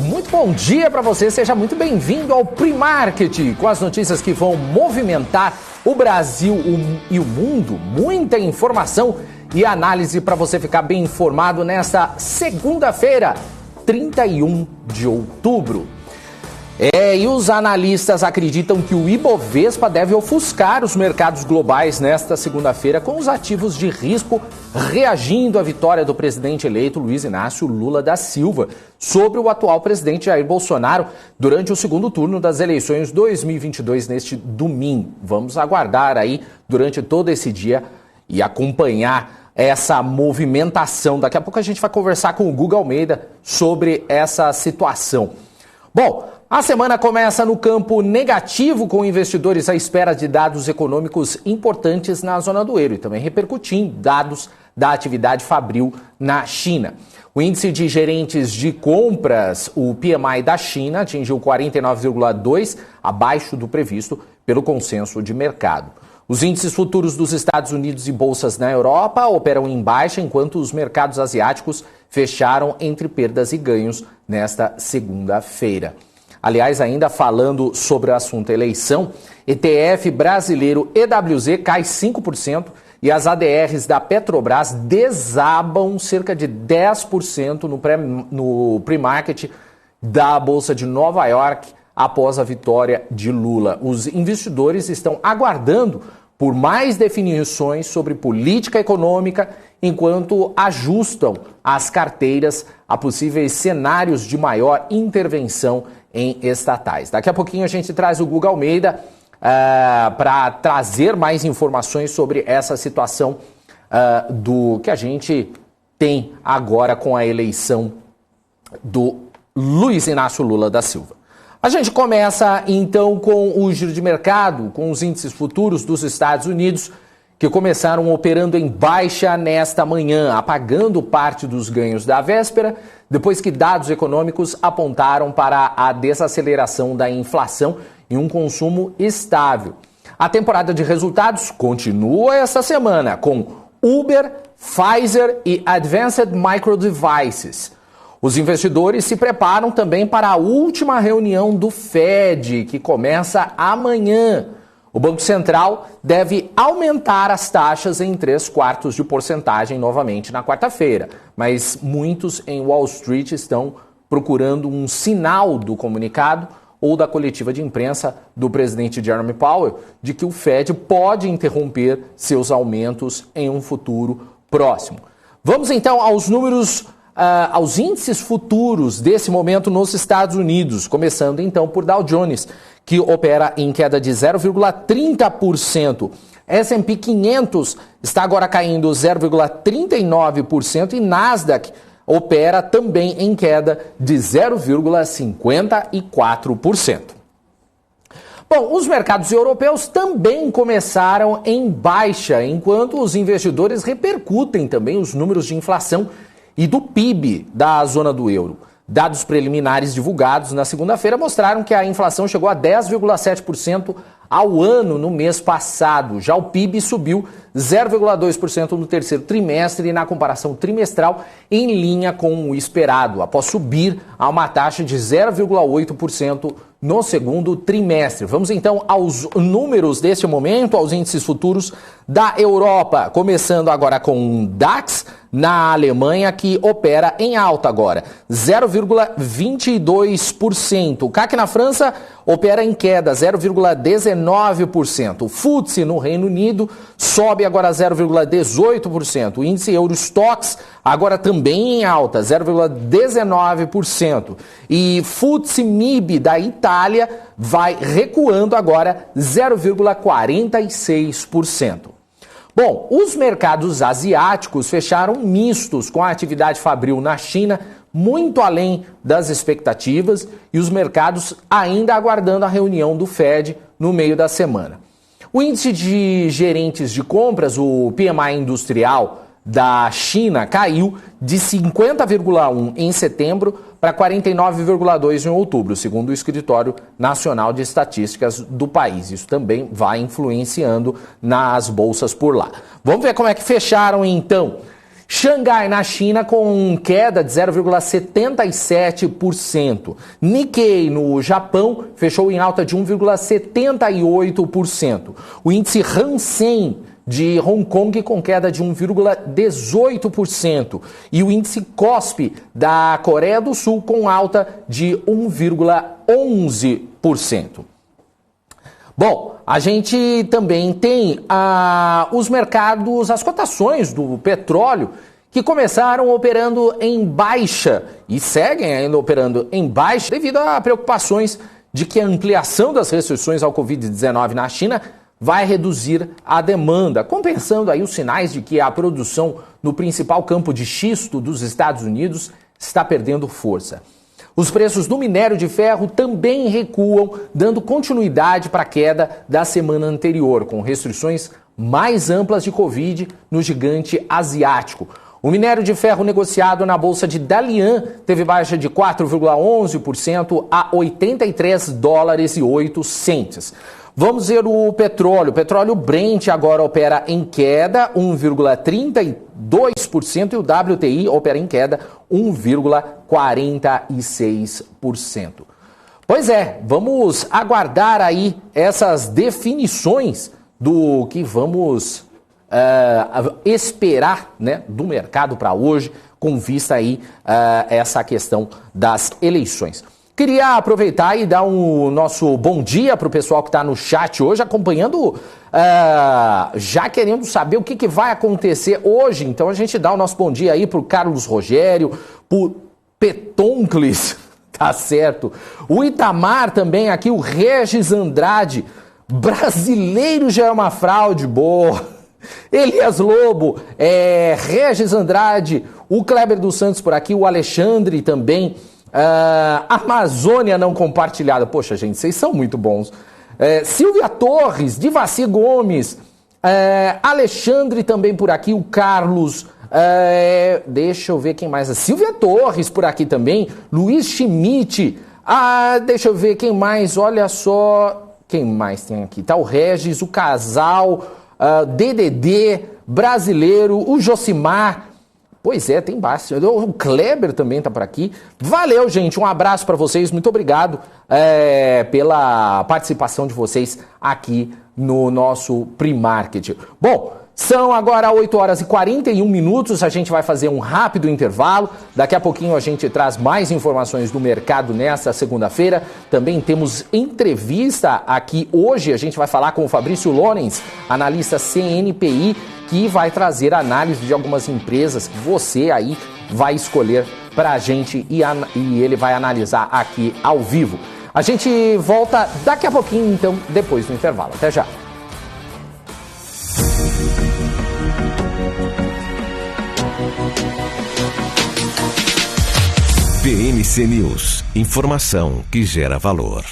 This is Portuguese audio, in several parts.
Muito bom dia para você, seja muito bem-vindo ao Pre-Market, com as notícias que vão movimentar o Brasil e o mundo. Muita informação e análise para você ficar bem informado nesta segunda-feira, 31 de outubro. E os analistas acreditam que o Ibovespa deve ofuscar os mercados globais nesta segunda-feira, com os ativos de risco reagindo à vitória do presidente eleito Luiz Inácio Lula da Silva sobre o atual presidente Jair Bolsonaro durante o segundo turno das eleições 2022 neste domingo. Vamos aguardar aí durante todo esse dia e acompanhar essa movimentação. Daqui a pouco a gente vai conversar com o Guga Almeida sobre essa situação. Bom, a semana começa no campo negativo, com investidores à espera de dados econômicos importantes na zona do euro e também repercutindo dados da atividade fabril na China. O índice de gerentes de compras, o PMI da China, atingiu 49,2, abaixo do previsto pelo consenso de mercado. Os índices futuros dos Estados Unidos e bolsas na Europa operam em baixa, enquanto os mercados asiáticos fecharam entre perdas e ganhos nesta segunda-feira. Aliás, ainda falando sobre o assunto eleição, ETF brasileiro EWZ cai 5% e as ADRs da Petrobras desabam cerca de 10% no pre-market da Bolsa de Nova York após a vitória de Lula. Os investidores estão aguardando por mais definições sobre política econômica enquanto ajustam as carteiras a possíveis cenários de maior intervenção em estatais. Daqui a pouquinho a gente traz o Guga Almeida para trazer mais informações sobre essa situação do que a gente tem agora com a eleição do Luiz Inácio Lula da Silva. A gente começa então com o giro de mercado, com os índices futuros dos Estados Unidos, que começaram operando em baixa nesta manhã, apagando parte dos ganhos da véspera, depois que dados econômicos apontaram para a desaceleração da inflação e um consumo estável. A temporada de resultados continua esta semana, com Uber, Pfizer e Advanced Micro Devices. Os investidores se preparam também para a última reunião do Fed, que começa amanhã. O Banco Central deve aumentar as taxas em 0,75% novamente na quarta-feira, mas muitos em Wall Street estão procurando um sinal do comunicado ou da coletiva de imprensa do presidente Jerome Powell de que o Fed pode interromper seus aumentos em um futuro próximo. Vamos então aos números, aos índices futuros desse momento nos Estados Unidos, começando então por Dow Jones, que opera em queda de 0,30%. S&P 500 está agora caindo 0,39% e Nasdaq opera também em queda de 0,54%. Bom, os mercados europeus também começaram em baixa, enquanto os investidores repercutem também os números de inflação e do PIB da zona do euro. Dados preliminares divulgados na segunda-feira mostraram que a inflação chegou a 10,7% ao ano no mês passado. Já o PIB subiu 0,2% no terceiro trimestre e na comparação trimestral em linha com o esperado, após subir a uma taxa de 0,8% no segundo trimestre. Vamos então aos números deste momento, aos índices futuros da Europa, começando agora com o DAX na Alemanha, que opera em alta agora, 0,22%. O CAC na França opera em queda, 0,19%. O FTSE no Reino Unido sobe agora 0,18%. O índice Eurostoxx agora também em alta, 0,19%. E FTSE MIB da Itália vai recuando agora 0,46%. Bom, os mercados asiáticos fecharam mistos com a atividade fabril na China, muito além das expectativas, e os mercados ainda aguardando a reunião do Fed no meio da semana. O índice de gerentes de compras, o PMI industrial da China, caiu de 50,1 em setembro para 49,2 em outubro, segundo o Escritório Nacional de Estatísticas do país. Isso também vai influenciando nas bolsas por lá. Vamos ver como é que fecharam então. Xangai, na China, com queda de 0,77%. Nikkei, no Japão, fechou em alta de 1,78%. O índice Hang de Hong Kong com queda de 1,18%. E o índice Kospi da Coreia do Sul com alta de 1,11%. Bom, a gente também tem os mercados, as cotações do petróleo que começaram operando em baixa e seguem ainda operando em baixa devido a preocupações de que a ampliação das restrições ao Covid-19 na China vai reduzir a demanda, compensando aí os sinais de que a produção no principal campo de xisto dos Estados Unidos está perdendo força. Os preços do minério de ferro também recuam, dando continuidade para a queda da semana anterior, com restrições mais amplas de Covid no gigante asiático. O minério de ferro negociado na bolsa de Dalian teve baixa de 4,11% a $83,08. Vamos ver o petróleo. O petróleo Brent agora opera em queda 1,32% e o WTI opera em queda 1,46%. Pois é, vamos aguardar aí essas definições do que vamos esperar, né, do mercado para hoje, com vista aí essa questão das eleições. Queria aproveitar e dar um nosso bom dia para o pessoal que está no chat hoje, acompanhando, já querendo saber o que vai acontecer hoje. Então a gente dá o nosso bom dia aí para o Carlos Rogério, para o Petoncles, tá certo? O Itamar também aqui, o Regis Andrade, brasileiro já é uma fraude, boa. Elias Lobo, Regis Andrade, o Kleber dos Santos por aqui, o Alexandre também. Amazônia não compartilhada. Poxa, gente, vocês são muito bons. Silvia Torres, Divaci Gomes, Alexandre também por aqui, o Carlos. Deixa eu ver quem mais. Silvia Torres por aqui também, Luiz Schmidt. Deixa eu ver quem mais. Olha só, quem mais tem aqui? Tá o Regis, o Casal, DDD, brasileiro, o Josimar. Pois é, tem bastante. O Kleber também tá por aqui. Valeu, gente. Um abraço para vocês. Muito obrigado pela participação de vocês aqui no nosso Pre-Market. Bom, são agora 8 horas e 41 minutos. A gente vai fazer um rápido intervalo. Daqui a pouquinho a gente traz mais informações do mercado nesta segunda-feira. Também temos entrevista aqui hoje. A gente vai falar com o Fabrício Lorenz, analista CNPI, que vai trazer análise de algumas empresas que você aí vai escolher para a gente e ele vai analisar aqui ao vivo. A gente volta daqui a pouquinho, então, depois do intervalo. Até já. PMC News. Informação que gera valor.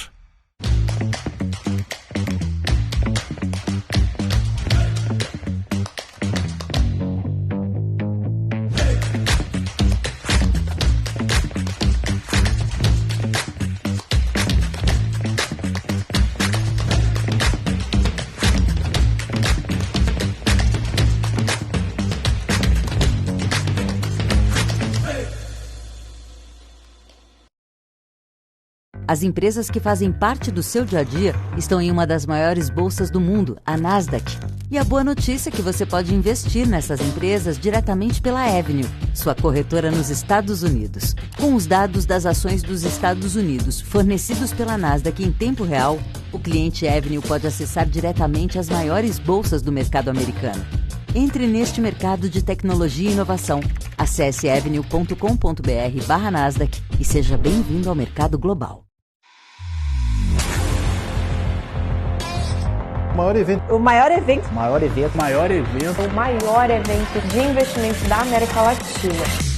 As empresas que fazem parte do seu dia a dia estão em uma das maiores bolsas do mundo, a Nasdaq. E a boa notícia é que você pode investir nessas empresas diretamente pela Avenue, sua corretora nos Estados Unidos. Com os dados das ações dos Estados Unidos fornecidos pela Nasdaq em tempo real, o cliente Avenue pode acessar diretamente as maiores bolsas do mercado americano. Entre neste mercado de tecnologia e inovação. Acesse avenue.com.br/Nasdaq e seja bem-vindo ao mercado global. O maior evento de investimentos da América Latina.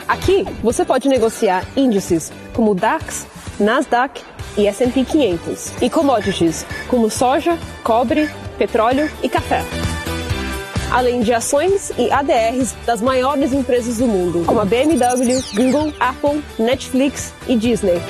Aqui você pode negociar índices como o DAX, Nasdaq e S&P 500 e commodities como soja, cobre, petróleo e café. Além de ações e ADRs das maiores empresas do mundo, como a BMW, Google, Apple, Netflix e Disney.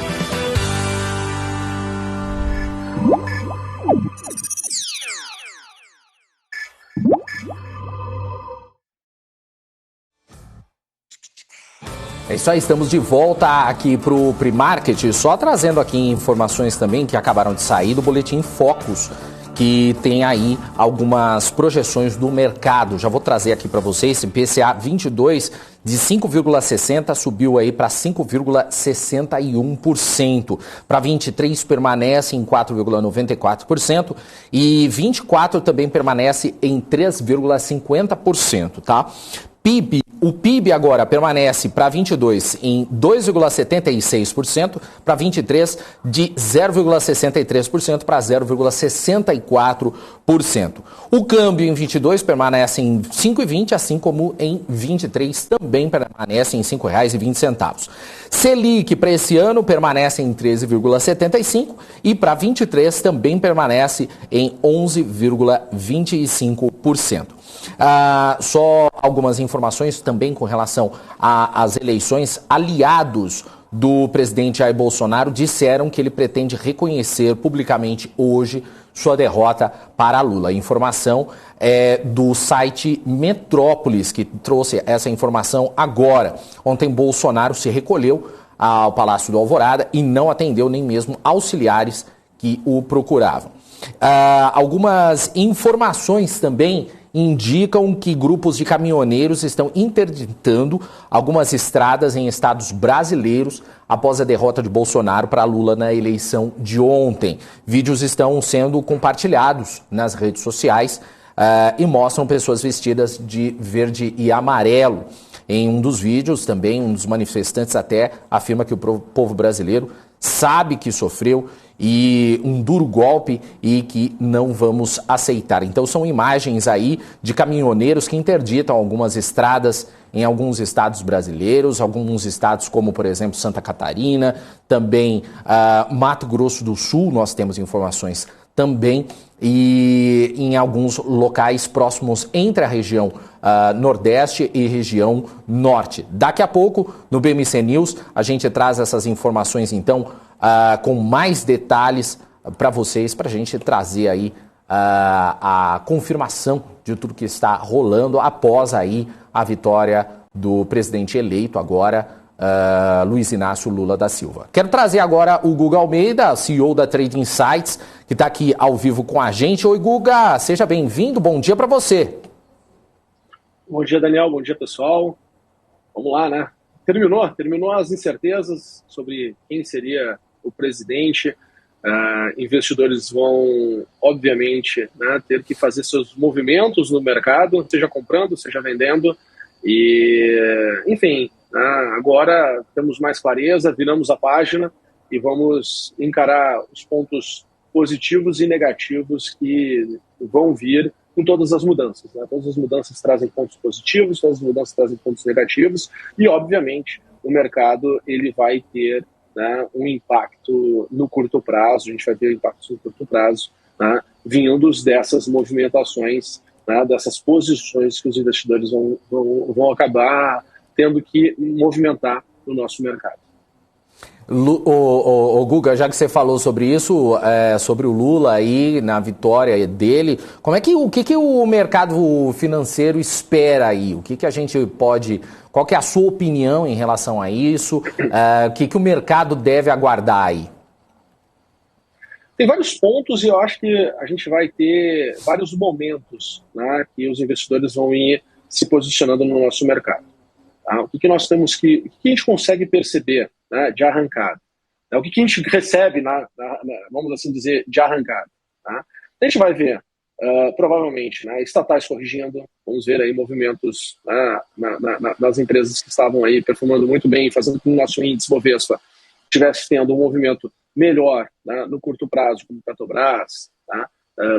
É isso aí, estamos de volta aqui para o Pre-Market, só trazendo aqui informações também que acabaram de sair do Boletim Focus, que tem aí algumas projeções do mercado. Já vou trazer aqui para vocês, IPCA 22 de 5,60 subiu aí para 5,61%. Para 23 permanece em 4,94% e 24 também permanece em 3,50%, tá? O PIB agora permanece para 22 em 2,76%, para 23 de 0,63% para 0,64%. O câmbio em 22 permanece em 5,20, assim como em 23 também permanece em R$ 5,20. Selic para esse ano permanece em 13,75 e para 23 também permanece em 11,25%. Só algumas informações também com relação às eleições. Aliados do presidente Jair Bolsonaro disseram que ele pretende reconhecer publicamente hoje sua derrota para Lula. A informação é do site Metrópolis, que trouxe essa informação agora. Ontem Bolsonaro se recolheu ao Palácio do Alvorada e não atendeu nem mesmo auxiliares que o procuravam. Algumas informações também indicam que grupos de caminhoneiros estão interditando algumas estradas em estados brasileiros após a derrota de Bolsonaro para Lula na eleição de ontem. Vídeos estão sendo compartilhados nas redes sociais e mostram pessoas vestidas de verde e amarelo. Em um dos vídeos também, um dos manifestantes até afirma que o povo brasileiro sabe que sofreu e um duro golpe e que não vamos aceitar. Então são imagens aí de caminhoneiros que interditam algumas estradas em alguns estados brasileiros, alguns estados como, por exemplo, Santa Catarina, também Mato Grosso do Sul, nós temos informações também, e em alguns locais próximos entre a região Nordeste e região Norte. Daqui a pouco, no BMC News, a gente traz essas informações, então, com mais detalhes para vocês, para a gente trazer aí a confirmação de tudo que está rolando após aí a vitória do presidente eleito agora, Luiz Inácio Lula da Silva. Quero trazer agora o Guga Almeida, CEO da Trade Insights, que está aqui ao vivo com a gente. Oi, Guga, seja bem-vindo, bom dia para você. Bom dia, Daniel, bom dia, pessoal. Vamos lá, né? Terminou as incertezas sobre quem seria o presidente. Investidores vão, obviamente, né, ter que fazer seus movimentos no mercado, seja comprando, seja vendendo. E, enfim, agora temos mais clareza, viramos a página e vamos encarar os pontos positivos e negativos que vão vir com todas as mudanças, né? Todas as mudanças trazem pontos positivos, todas as mudanças trazem pontos negativos e, obviamente, o mercado ele vai ter, né, um impacto no curto prazo, a gente vai ter impactos no curto prazo, né, vindos dessas movimentações, né, dessas posições que os investidores vão acabar tendo que movimentar no nosso mercado. Guga, já que você falou sobre isso, sobre o Lula aí, na vitória dele, o que o mercado financeiro espera aí? O que a gente pode... Qual que é a sua opinião em relação a isso? O que o mercado deve aguardar aí? Tem vários pontos e eu acho que a gente vai ter vários momentos, né, que os investidores vão ir se posicionando no nosso mercado. Tá? O que nós temos o que a gente consegue perceber, né, de arrancada? O que a gente recebe, vamos assim dizer, de arrancada? Tá? A gente vai ver, provavelmente, né, estatais corrigindo, vamos ver aí movimentos, né, nas empresas que estavam aí performando muito bem, fazendo com que o nosso índice Bovespa estivesse tendo um movimento melhor, né, no curto prazo, como Petrobras, tá?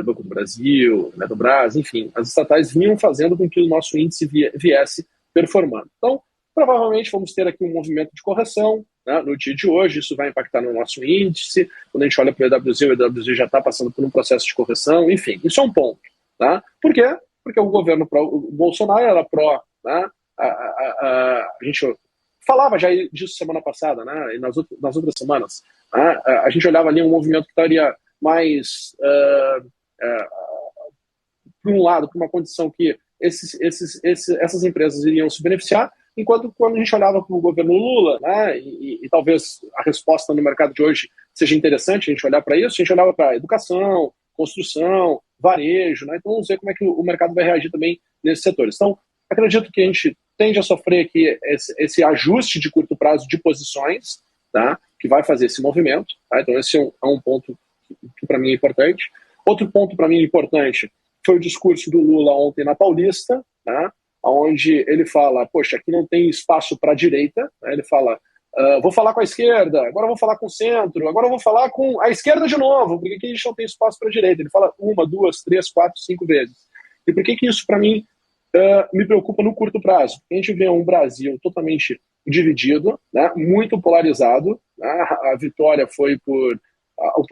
Banco do Brasil, Petrobras, enfim, as estatais vinham fazendo com que o nosso índice viesse performando. Então, provavelmente vamos ter aqui um movimento de correção, né, no dia de hoje, isso vai impactar no nosso índice. Quando a gente olha para o EWZ já está passando por um processo de correção, enfim, isso é um ponto. Tá? Por quê? Porque o governo o Bolsonaro era pró, né, a gente falava já disso semana passada, né, e nas outras semanas, né, a gente olhava ali um movimento que estaria mais por um lado, por uma condição que essas empresas iriam se beneficiar, enquanto quando a gente olhava para o governo Lula, né, e talvez a resposta no mercado de hoje seja interessante a gente olhar para isso, a gente olhava para educação, construção, varejo, né, então vamos ver como é que o mercado vai reagir também nesses setores. Então, acredito que a gente tende a sofrer aqui esse ajuste de curto prazo de posições, tá, que vai fazer esse movimento. Tá, então esse é um ponto que para mim é importante. Outro ponto para mim importante foi o discurso do Lula ontem na Paulista, né, onde ele fala, poxa, aqui não tem espaço para a direita, né, ele fala, vou falar com a esquerda, agora vou falar com o centro, agora vou falar com a esquerda de novo, porque aqui a gente não tem espaço para a direita. Ele fala 1, 2, 3, 4, 5 vezes. E por que isso para mim me preocupa no curto prazo? A gente vê um Brasil totalmente dividido, né, muito polarizado, né, a vitória foi por um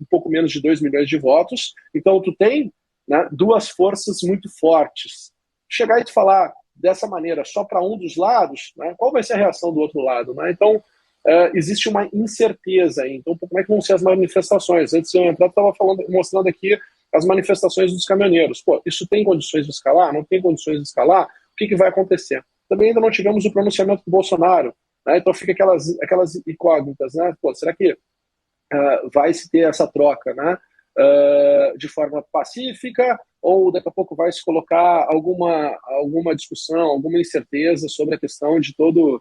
pouco menos de 2 milhões de votos, então tu tem, né, duas forças muito fortes. Chegar e te falar dessa maneira só para um dos lados, né, qual vai ser a reação do outro lado? Né? Então, existe uma incerteza aí. Então, como é que vão ser as manifestações? Antes de eu entrar, eu estava mostrando aqui as manifestações dos caminhoneiros. Pô, isso tem condições de escalar? Não tem condições de escalar? O que vai acontecer? Também ainda não tivemos o pronunciamento do Bolsonaro, né? Então fica aquelas incógnitas, né? Pô, será que vai se ter essa troca, né, de forma pacífica, ou daqui a pouco vai se colocar alguma discussão, alguma incerteza sobre a questão de todo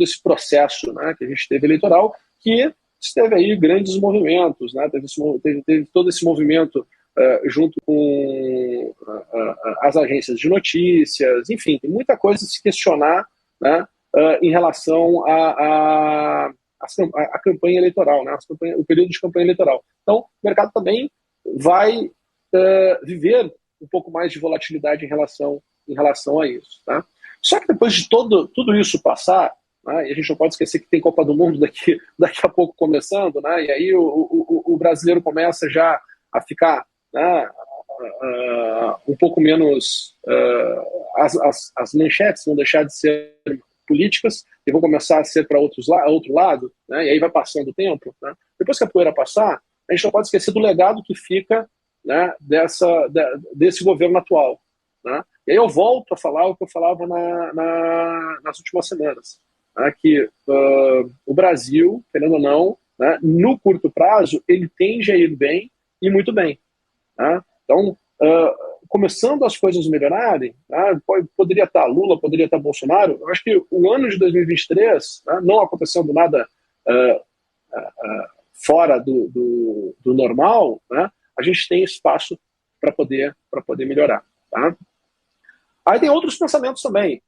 esse processo, né, que a gente teve eleitoral, que teve aí grandes movimentos, né, teve todo esse movimento junto com as agências de notícias, enfim, tem muita coisa a se questionar, né, em relação a campanha eleitoral, né, o período de campanha eleitoral. Então, o mercado também vai viver um pouco mais de volatilidade em relação a isso. Tá? Só que depois de tudo isso passar, né, e a gente não pode esquecer que tem Copa do Mundo daqui a pouco começando, né, e aí o brasileiro começa já a ficar, né, um pouco menos... as manchetes vão deixar de ser políticas e vão começar a ser para outro lado, né, e aí vai passando o tempo. Né. Depois que a poeira passar, a gente não pode esquecer do legado que fica, né, desse governo atual. Né. E aí eu volto a falar o que eu falava nas últimas semanas, né, que o Brasil, querendo ou não, né, no curto prazo, ele tende a ir bem e muito bem. Né. Então, começando as coisas melhorarem, né, poderia estar Lula, poderia estar Bolsonaro. Eu acho que o ano de 2023, né, não acontecendo nada fora do normal, né, a gente tem espaço para poder melhorar. Tá? Aí tem outros pensamentos também.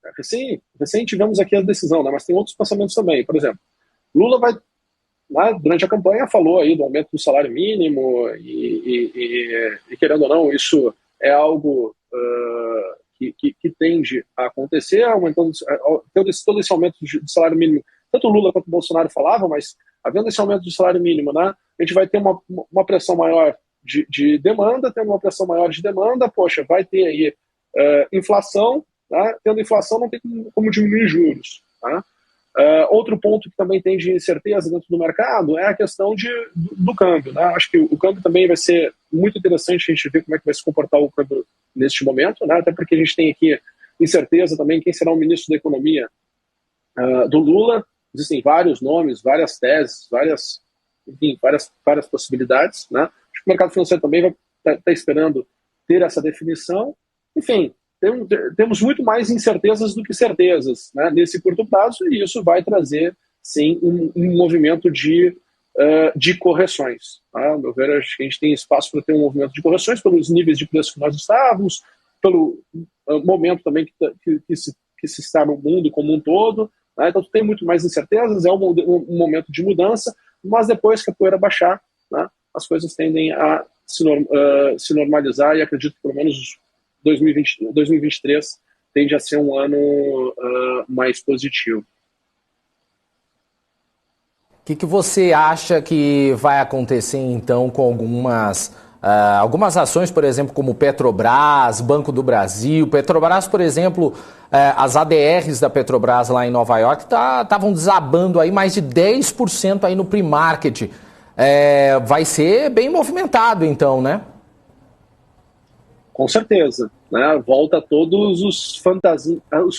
Recém tivemos aqui a decisão, né, mas tem outros pensamentos também. Por exemplo, Lula vai, né, durante a campanha, falou aí do aumento do salário mínimo e querendo ou não, isso é algo que tende a acontecer, aumentando todo esse aumento de salário mínimo. Tanto o Lula quanto o Bolsonaro falavam, mas havendo esse aumento do salário mínimo, né, a gente vai ter uma pressão maior de demanda, tendo uma pressão maior de demanda, poxa, vai ter aí inflação, né, tendo inflação não tem como diminuir juros. Tá? Outro ponto que também tem de incerteza dentro do mercado é a questão do câmbio. Né? Acho que o câmbio também vai ser muito interessante a gente ver como é que vai se comportar o câmbio neste momento, né? Até porque a gente tem aqui incerteza também quem será o ministro da Economia do Lula. Existem vários nomes, várias teses, várias possibilidades. Né? Acho que o mercado financeiro também vai estar esperando ter essa definição. Enfim, temos muito mais incertezas do que certezas, né, nesse curto prazo, e isso vai trazer, sim, um movimento de correções. Tá? Ao meu ver, acho que a gente tem espaço para ter um movimento de correções pelos níveis de preço que nós estávamos, pelo momento também que se está no mundo como um todo. Né? Então, tem muito mais incertezas, é um momento de mudança, mas depois que a poeira baixar, né, as coisas tendem a se normalizar, e acredito que pelo menos 2023 tende a ser um ano mais positivo. O que você acha que vai acontecer, então, com algumas ações, por exemplo, como Petrobras, Banco do Brasil? Petrobras, por exemplo, as ADRs da Petrobras lá em Nova York estavam desabando aí mais de 10% aí no pre-market. Vai ser bem movimentado, então, né? Com certeza, né? Volta todos os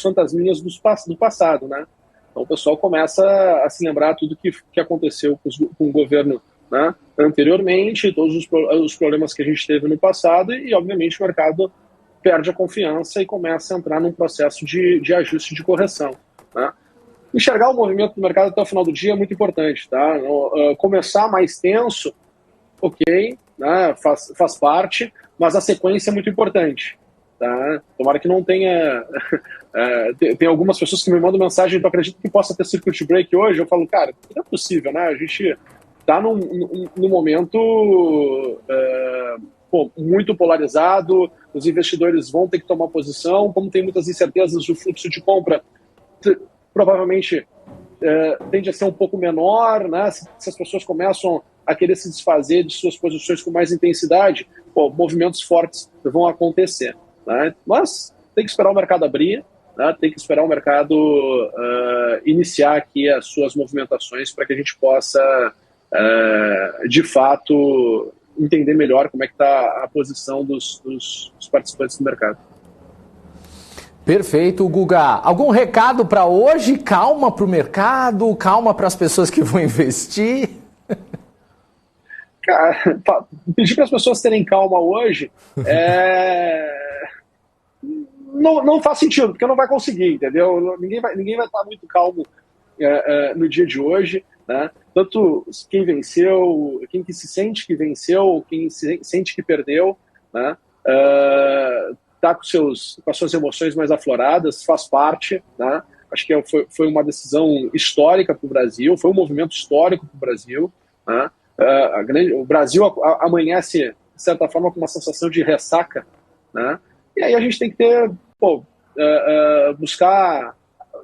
fantasminhas do passado, né? Então o pessoal começa a se lembrar tudo que aconteceu com o governo, né, anteriormente, todos os problemas que a gente teve no passado, e obviamente o mercado perde a confiança e começa a entrar num processo de ajuste, de correção, né? Enxergar o movimento do mercado até o final do dia é muito importante, tá? Começar mais tenso, ok, né, faz parte, mas a sequência é muito importante, tá? Tomara que não tenha... tem algumas pessoas que me mandam mensagem, eu acredito que possa ter circuit break hoje. Eu falo, cara, não é possível, né? A gente está num momento muito polarizado, os investidores vão ter que tomar posição, como tem muitas incertezas, o fluxo de compra provavelmente tende a ser um pouco menor, né? Se as pessoas começam a querer se desfazer de suas posições com mais intensidade, movimentos fortes vão acontecer, né? Mas tem que esperar o mercado abrir, né? Tem que esperar o mercado iniciar aqui as suas movimentações para que a gente possa, de fato, entender melhor como é que está a posição dos participantes do mercado. Perfeito, Guga. Algum recado para hoje? Calma para o mercado, calma para as pessoas que vão investir? Cara, pedir para as pessoas terem calma hoje não faz sentido, porque não vai conseguir, entendeu? Ninguém vai estar muito calmo no dia de hoje, né? Tanto quem venceu, quem que se sente que venceu, quem se sente que perdeu, né? Tá com as suas emoções mais afloradas, faz parte, né? Acho que foi uma decisão histórica para o Brasil, foi um movimento histórico para o Brasil, né? O Brasil amanhece, de certa forma, com uma sensação de ressaca, né? E aí a gente tem que buscar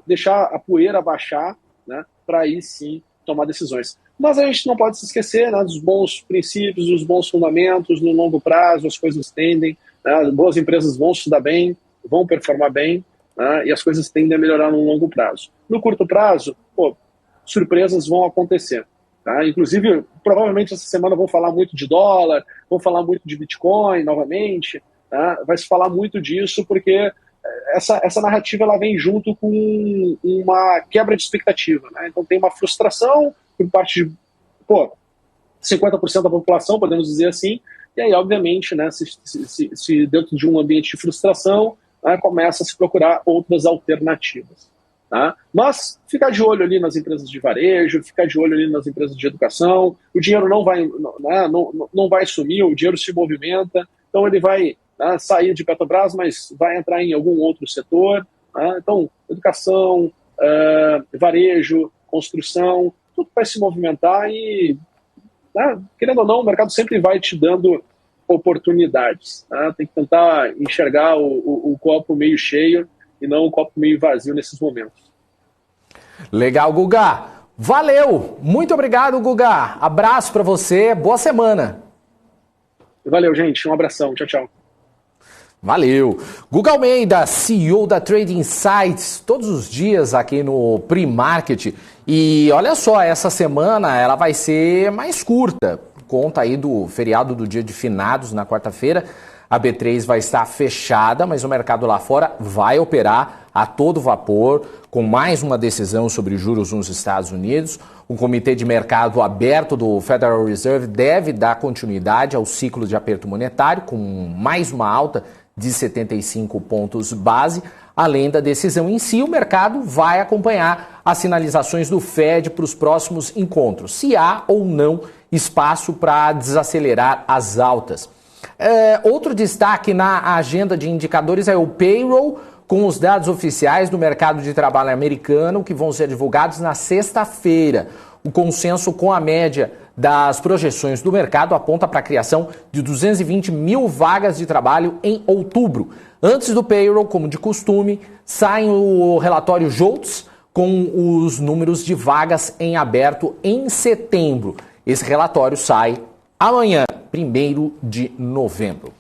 deixar a poeira baixar, né? Para aí sim tomar decisões. Mas a gente não pode se esquecer, né, dos bons princípios, dos bons fundamentos. No longo prazo as coisas tendem, né, boas empresas vão se dar bem, vão performar bem, né, e as coisas tendem a melhorar no longo prazo. No curto prazo, surpresas vão acontecer. Tá? Inclusive, provavelmente essa semana vão falar muito de dólar, vão falar muito de Bitcoin novamente, tá? Vai se falar muito disso porque essa narrativa ela vem junto com uma quebra de expectativa, né? Então tem uma frustração por parte de 50% da população, podemos dizer assim, e aí obviamente, né, se dentro de um ambiente de frustração, né, começa a se procurar outras alternativas. Tá? Mas ficar de olho ali nas empresas de varejo, ficar de olho ali nas empresas de educação, o dinheiro não vai sumir, o dinheiro se movimenta, então ele vai, né, sair de Petrobras, mas vai entrar em algum outro setor, né? Então educação, varejo, construção, tudo vai se movimentar e, né, querendo ou não, o mercado sempre vai te dando oportunidades, né? Tem que tentar enxergar o copo meio cheio e não o copo meio vazio nesses momentos. Legal, Guga. Valeu. Muito obrigado, Guga. Abraço para você. Boa semana. Valeu, gente. Um abração. Tchau, tchau. Valeu. Guga Almeida, CEO da Trading Insights, todos os dias aqui no Pre-Market. E olha só, essa semana ela vai ser mais curta. Conta aí do feriado do dia de finados na quarta-feira. A B3 vai estar fechada, mas o mercado lá fora vai operar a todo vapor, com mais uma decisão sobre juros nos Estados Unidos. O Comitê de Mercado Aberto do Federal Reserve deve dar continuidade ao ciclo de aperto monetário, com mais uma alta de 75 pontos base. Além da decisão em si, o mercado vai acompanhar as sinalizações do Fed para os próximos encontros, se há ou não espaço para desacelerar as altas. Outro destaque na agenda de indicadores é o payroll, com os dados oficiais do mercado de trabalho americano que vão ser divulgados na sexta-feira. O consenso com a média das projeções do mercado aponta para a criação de 220 mil vagas de trabalho em outubro. Antes do payroll, como de costume, sai o relatório JOLTS com os números de vagas em aberto em setembro. Esse relatório sai amanhã, 1º de novembro.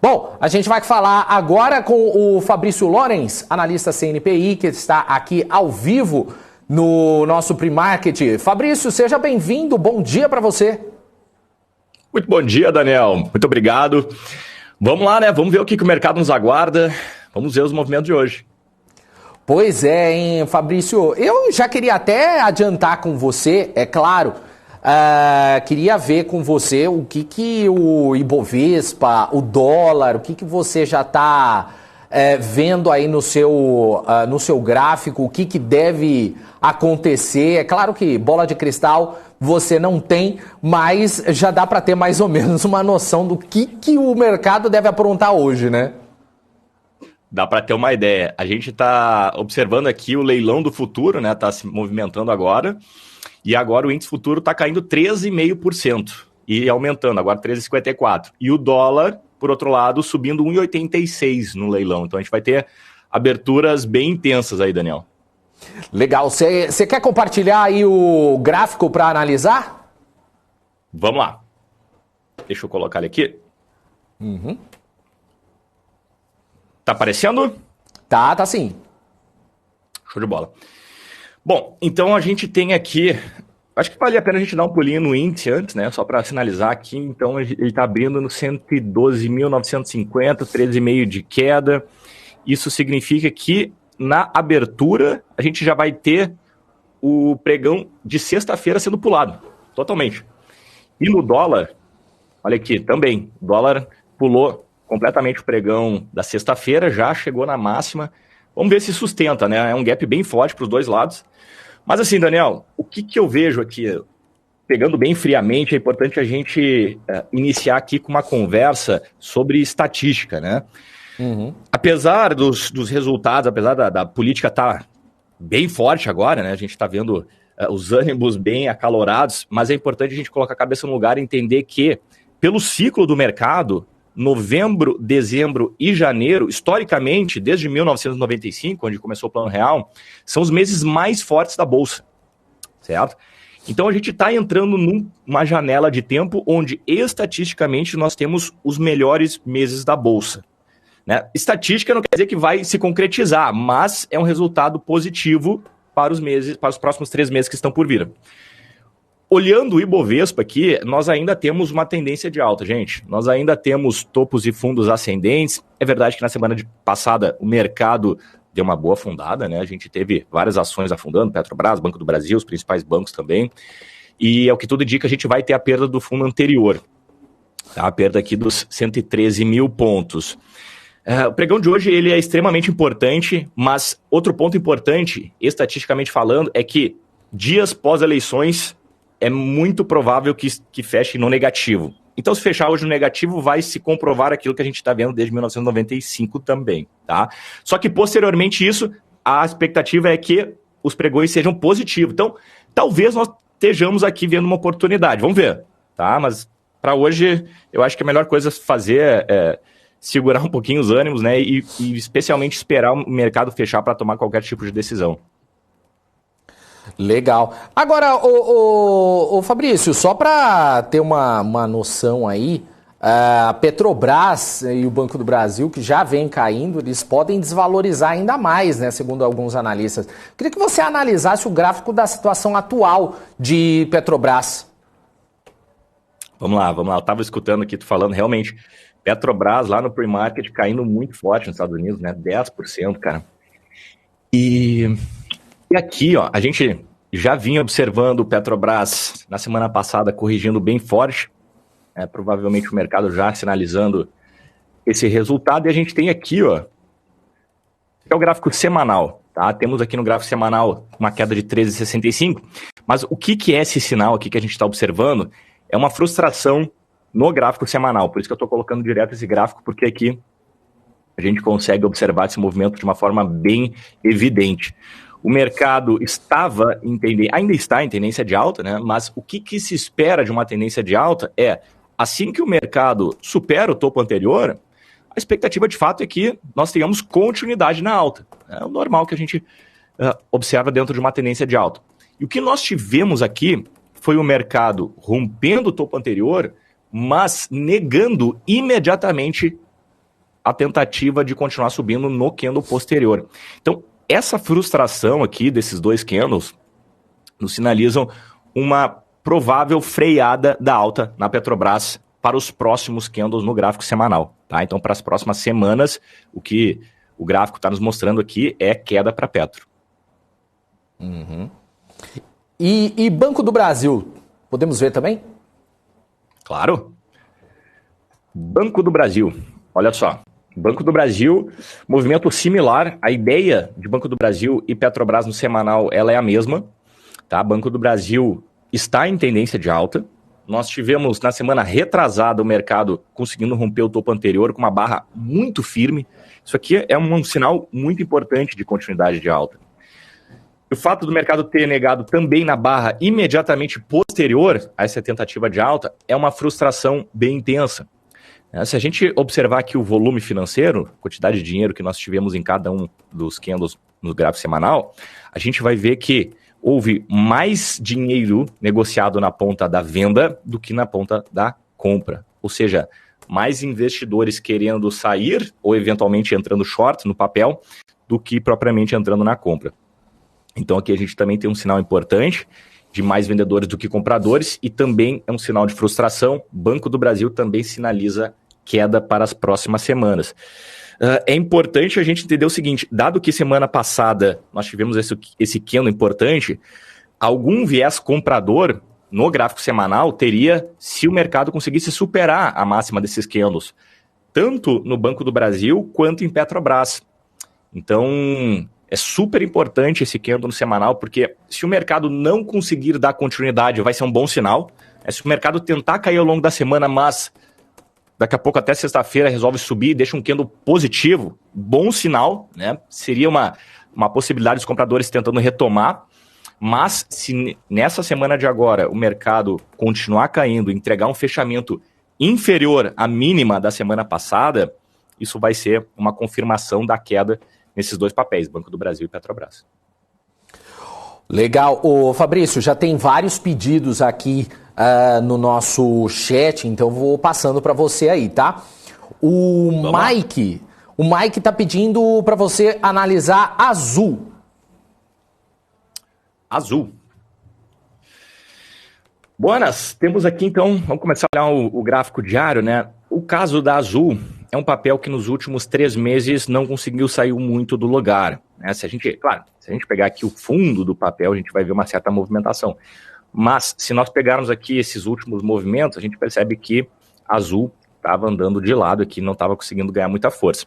Bom, a gente vai falar agora com o Fabrício Lorenz, analista CNPI, que está aqui ao vivo no nosso Pre-Market. Fabrício, seja bem-vindo, bom dia para você. Muito bom dia, Daniel, muito obrigado. Vamos lá, né? Vamos ver o que o mercado nos aguarda, vamos ver os movimentos de hoje. Pois é, hein, Fabrício, eu já queria até adiantar com você, é claro, queria ver com você o que o Ibovespa, o dólar, o que você já está vendo aí no seu gráfico, o que deve acontecer. É claro que bola de cristal você não tem, mas já dá para ter mais ou menos uma noção do que o mercado deve aprontar hoje, né? Dá para ter uma ideia. A gente está observando aqui o leilão do futuro, né? Está se movimentando agora. E agora o índice futuro está caindo 13,5% e aumentando, agora 13,54%. E o dólar, por outro lado, subindo 1,86% no leilão. Então a gente vai ter aberturas bem intensas aí, Daniel. Legal. Você quer compartilhar aí o gráfico para analisar? Vamos lá. Deixa eu colocar ele aqui. Uhum. Tá aparecendo? Tá sim. Show de bola. Bom, então a gente tem aqui, acho que vale a pena a gente dar um pulinho no índice antes, né, só para sinalizar aqui. Então ele está abrindo no 112.950, 13,5 de queda. Isso significa que na abertura a gente já vai ter o pregão de sexta-feira sendo pulado, totalmente. E no dólar, olha aqui, também, o dólar pulou completamente o pregão da sexta-feira, já chegou na máxima. Vamos ver se sustenta, né? É um gap bem forte para os dois lados. Mas assim, Daniel, o que eu vejo aqui, pegando bem friamente, é importante a gente iniciar aqui com uma conversa sobre estatística, né? Uhum. Apesar dos resultados, apesar da política estar bem forte agora, né? A gente está vendo os ânimos bem acalorados, mas é importante a gente colocar a cabeça no lugar e entender que, pelo ciclo do mercado, novembro, dezembro e janeiro, historicamente, desde 1995, onde começou o Plano Real, são os meses mais fortes da Bolsa, certo? Então a gente está entrando numa janela de tempo onde, estatisticamente, nós temos os melhores meses da Bolsa, né? Estatística não quer dizer que vai se concretizar, mas é um resultado positivo para os próximos 3 meses que estão por vir. Olhando o Ibovespa aqui, nós ainda temos uma tendência de alta, gente. Nós ainda temos topos e fundos ascendentes. É verdade que na semana passada o mercado deu uma boa afundada, né? A gente teve várias ações afundando, Petrobras, Banco do Brasil, os principais bancos também. E é o que tudo indica, a gente vai ter a perda do fundo anterior. Tá? A perda aqui dos 113 mil pontos. O pregão de hoje ele é extremamente importante, mas outro ponto importante, estatisticamente falando, é que dias pós-eleições é muito provável que feche no negativo. Então, se fechar hoje no negativo, vai se comprovar aquilo que a gente está vendo desde 1995 também, tá? Só que, posteriormente isso, a expectativa é que os pregões sejam positivos. Então, talvez nós estejamos aqui vendo uma oportunidade. Vamos ver, tá? Mas, para hoje, eu acho que a melhor coisa a fazer é segurar um pouquinho os ânimos, né? E especialmente esperar o mercado fechar para tomar qualquer tipo de decisão. Legal. Agora, o Fabrício, só para ter uma noção aí, a Petrobras e o Banco do Brasil, que já vem caindo, eles podem desvalorizar ainda mais, né, segundo alguns analistas. Queria que você analisasse o gráfico da situação atual de Petrobras. Vamos lá. Eu estava escutando aqui, tu falando, realmente, Petrobras lá no pre-market caindo muito forte nos Estados Unidos, né, 10%, cara. E aqui, ó, a gente já vinha observando o Petrobras na semana passada corrigindo bem forte, provavelmente o mercado já sinalizando esse resultado, e a gente tem aqui, ó, que é o gráfico semanal, tá? Temos aqui no gráfico semanal uma queda de 13,65, mas o que é esse sinal aqui que a gente está observando? É uma frustração no gráfico semanal, por isso que eu estou colocando direto esse gráfico, porque aqui a gente consegue observar esse movimento de uma forma bem evidente. o mercado ainda está em tendência de alta, né? Mas o que se espera de uma tendência de alta é, assim que o mercado supera o topo anterior, a expectativa de fato é que nós tenhamos continuidade na alta. É o normal que a gente observa dentro de uma tendência de alta. E o que nós tivemos aqui foi o mercado rompendo o topo anterior, mas negando imediatamente a tentativa de continuar subindo no candle posterior. Então, essa frustração aqui desses dois candles nos sinalizam uma provável freada da alta na Petrobras para os próximos candles no gráfico semanal. Tá? Então, para as próximas semanas, o que o gráfico está nos mostrando aqui é queda para Petro. Uhum. E Banco do Brasil, podemos ver também? Claro. Banco do Brasil, olha só. Banco do Brasil, movimento similar. A ideia de Banco do Brasil e Petrobras no semanal, ela é a mesma. Tá? Banco do Brasil está em tendência de alta. Nós tivemos na semana retrasada o mercado conseguindo romper o topo anterior com uma barra muito firme. Isso aqui é um sinal muito importante de continuidade de alta. O fato do mercado ter negado também na barra imediatamente posterior a essa tentativa de alta é uma frustração bem intensa. Se a gente observar aqui o volume financeiro, quantidade de dinheiro que nós tivemos em cada um dos candles no gráfico semanal, a gente vai ver que houve mais dinheiro negociado na ponta da venda do que na ponta da compra. Ou seja, mais investidores querendo sair ou eventualmente entrando short no papel do que propriamente entrando na compra. Então aqui a gente também tem um sinal importante de mais vendedores do que compradores e também é um sinal de frustração. Banco do Brasil também sinaliza queda para as próximas semanas. É importante a gente entender o seguinte, dado que semana passada nós tivemos esse candle importante, algum viés comprador no gráfico semanal teria se o mercado conseguisse superar a máxima desses candles, tanto no Banco do Brasil quanto em Petrobras. Então, é super importante esse candle no semanal, porque se o mercado não conseguir dar continuidade, vai ser um bom sinal. Se o mercado tentar cair ao longo da semana, mas daqui a pouco até sexta-feira resolve subir, deixa um candle positivo, bom sinal, né? Seria uma possibilidade dos compradores tentando retomar, mas se nessa semana de agora o mercado continuar caindo, entregar um fechamento inferior à mínima da semana passada, isso vai ser uma confirmação da queda nesses dois papéis, Banco do Brasil e Petrobras. Legal. Ô, Fabrício, já tem vários pedidos aqui no nosso chat, então vou passando para você aí, tá? O Mike tá pedindo para você analisar Azul. Azul. Buenas, temos aqui então, vamos começar a olhar o gráfico diário, né? O caso da Azul é um papel que nos últimos 3 meses não conseguiu sair muito do lugar. Né? Se a gente pegar aqui o fundo do papel, a gente vai ver uma certa movimentação. Mas se nós pegarmos aqui esses últimos movimentos, a gente percebe que a Azul estava andando de lado aqui, não estava conseguindo ganhar muita força.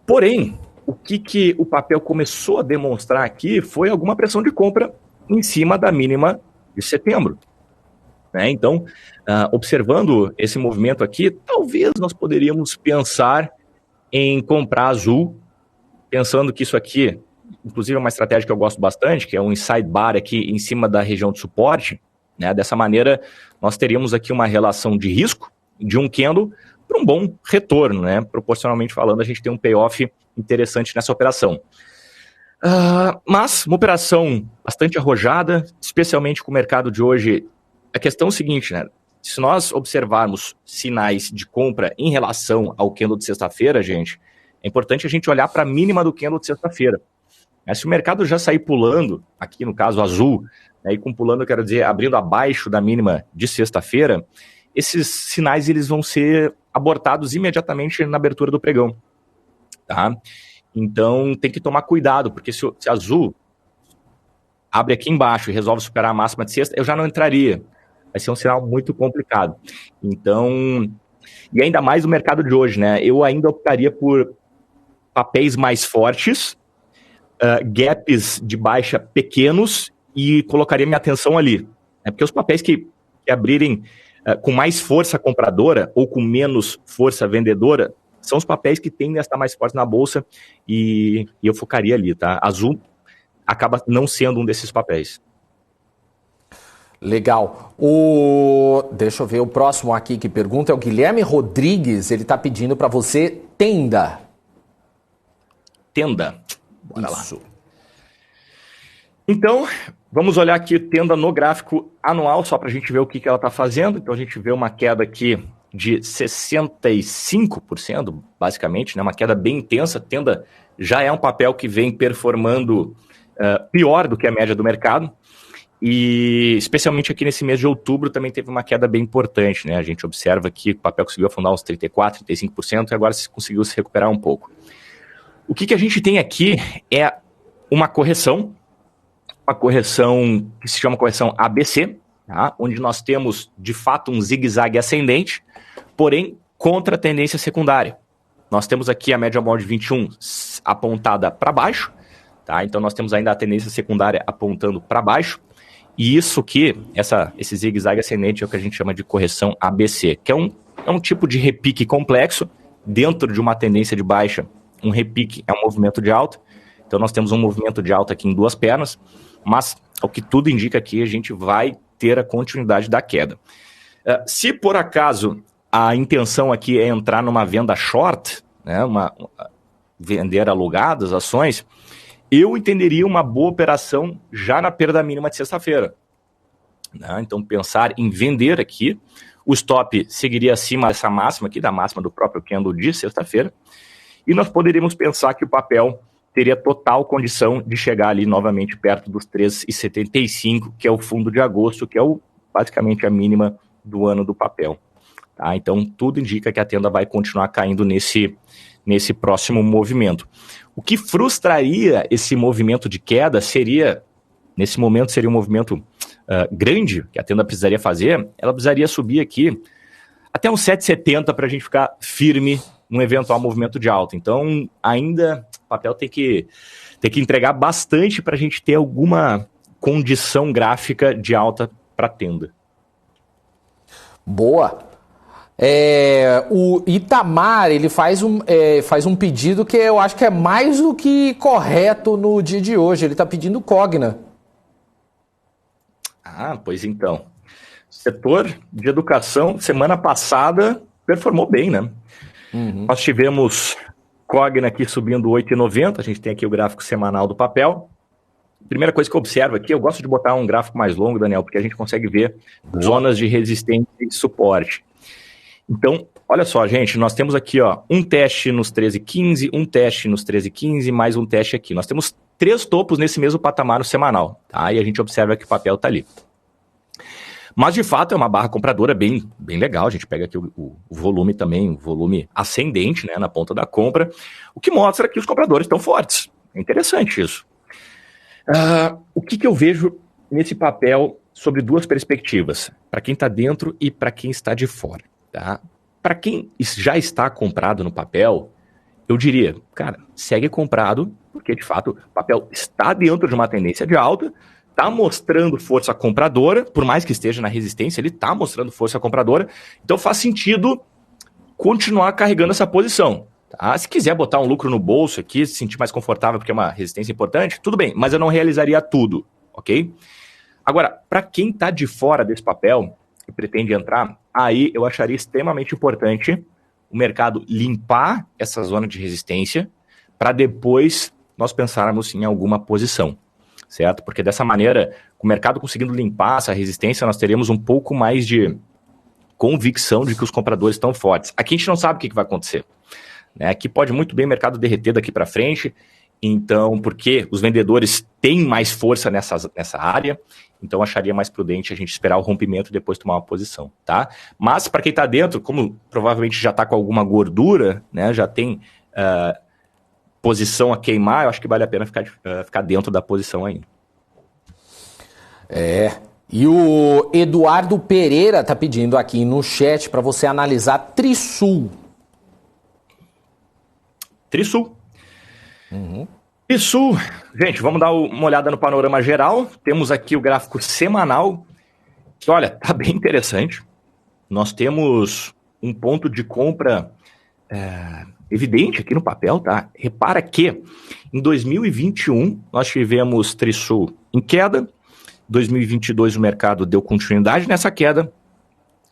Porém, o que o papel começou a demonstrar aqui foi alguma pressão de compra em cima da mínima de setembro. Né? Então, observando esse movimento aqui, talvez nós poderíamos pensar em comprar Azul, pensando que isso aqui, inclusive é uma estratégia que eu gosto bastante, que é um inside bar aqui em cima da região de suporte. Né? Dessa maneira, nós teríamos aqui uma relação de risco de um candle para um bom retorno. Né? Proporcionalmente falando, a gente tem um payoff interessante nessa operação. Mas uma operação bastante arrojada, especialmente com o mercado de hoje. A questão é o seguinte, né? Se nós observarmos sinais de compra em relação ao candle de sexta-feira, gente, é importante a gente olhar para a mínima do candle de sexta-feira. Se o mercado já sair pulando, aqui no caso Azul, né, e com pulando eu quero dizer abrindo abaixo da mínima de sexta-feira, esses sinais eles vão ser abortados imediatamente na abertura do pregão. Tá? Então tem que tomar cuidado, porque se Azul abre aqui embaixo e resolve superar a máxima de sexta, eu já não entraria. Vai ser um sinal muito complicado. Então, e ainda mais no mercado de hoje, né? Eu ainda optaria por papéis mais fortes, gaps de baixa pequenos e colocaria minha atenção ali. Né? Porque os papéis que abrirem com mais força compradora ou com menos força vendedora são os papéis que tendem a estar mais fortes na bolsa e eu focaria ali, tá? Azul acaba não sendo um desses papéis. Legal. Deixa eu ver, o próximo aqui que pergunta é o Guilherme Rodrigues. Ele está pedindo para você Tenda. Tenda. Bora Isso. lá. Então, vamos olhar aqui Tenda no gráfico anual, só para a gente ver o que ela está fazendo. Então, a gente vê uma queda aqui de 65%, basicamente, né? Uma queda bem intensa. Tenda já é um papel que vem performando pior do que a média do mercado. E especialmente aqui nesse mês de outubro também teve uma queda bem importante, né? A gente observa que o papel conseguiu afundar uns 34%, 35% e agora conseguiu se recuperar um pouco. O que a gente tem aqui é uma correção que se chama correção ABC, tá? Onde nós temos de fato um zigue-zague ascendente, porém contra a tendência secundária. Nós temos aqui a média móvel de 21 apontada para baixo, tá? Então nós temos ainda a tendência secundária apontando para baixo. E isso que, esse zigue-zague ascendente é o que a gente chama de correção ABC, que é um tipo de repique complexo dentro de uma tendência de baixa. Um repique é um movimento de alta, então nós temos um movimento de alta aqui em duas pernas, mas o que tudo indica aqui, a gente vai ter a continuidade da queda. Se por acaso a intenção aqui é entrar numa venda short, né, vender alugadas ações, eu entenderia uma boa operação já na perda mínima de sexta-feira. Né? Então, pensar em vender aqui, o stop seguiria acima dessa máxima aqui, da máxima do próprio candle de sexta-feira, e nós poderíamos pensar que o papel teria total condição de chegar ali novamente perto dos 3,75, que é o fundo de agosto, que é basicamente a mínima do ano do papel. Tá? Então, tudo indica que a tenda vai continuar caindo nesse próximo movimento. O que frustraria esse movimento de queda nesse momento seria um movimento grande, que a tenda precisaria fazer, ela precisaria subir aqui até uns 7,70 para a gente ficar firme num eventual movimento de alta. Então, ainda o papel tem que entregar bastante para a gente ter alguma condição gráfica de alta para a tenda. Boa. O Itamar, ele faz um pedido que eu acho que é mais do que correto no dia de hoje. Ele está pedindo Cogna. Pois então. Setor de educação, semana passada, performou bem, né? Uhum. Nós tivemos Cogna aqui subindo 8,90. A gente tem aqui o gráfico semanal do papel. Primeira coisa que eu observo aqui, eu gosto de botar um gráfico mais longo, Daniel, porque a gente consegue ver zonas de resistência e suporte. Então, olha só, gente, nós temos aqui um teste nos 13,15, um teste nos 13,15, mais um teste aqui. Nós temos 3 topos nesse mesmo patamar no semanal, tá? E a gente observa que o papel está ali. Mas, de fato, é uma barra compradora bem legal. A gente pega aqui o volume também, o volume ascendente, né, na ponta da compra, o que mostra que os compradores estão fortes. É interessante isso. O que eu vejo nesse papel sobre 2 perspectivas, para quem está dentro e para quem está de fora. Tá? Para quem já está comprado no papel, eu diria, cara, segue comprado, porque de fato o papel está dentro de uma tendência de alta, está mostrando força compradora, por mais que esteja na resistência, ele está mostrando força compradora, então faz sentido continuar carregando essa posição. Tá? Se quiser botar um lucro no bolso aqui, se sentir mais confortável porque é uma resistência importante, tudo bem, mas eu não realizaria tudo, ok? Agora, para quem está de fora desse papel e pretende entrar, aí eu acharia extremamente importante o mercado limpar essa zona de resistência para depois nós pensarmos em alguma posição, certo? Porque dessa maneira, com o mercado conseguindo limpar essa resistência, nós teremos um pouco mais de convicção de que os compradores estão fortes. Aqui a gente não sabe o que vai acontecer. Né? Aqui pode muito bem o mercado derreter daqui para frente, então, porque os vendedores têm mais força nessa área, então acharia mais prudente a gente esperar o rompimento e depois tomar uma posição, tá? Mas para quem está dentro, como provavelmente já está com alguma gordura, né, já tem posição a queimar, eu acho que vale a pena ficar dentro da posição ainda. E o Eduardo Pereira está pedindo aqui no chat para você analisar Trisul. Trisul. Uhum. Trisul, gente, vamos dar uma olhada no panorama geral. Temos aqui o gráfico semanal, que olha, tá bem interessante. Nós temos um ponto de compra evidente aqui no papel, tá? Repara que em 2021 nós tivemos Trisul em queda, 2022 o mercado deu continuidade nessa queda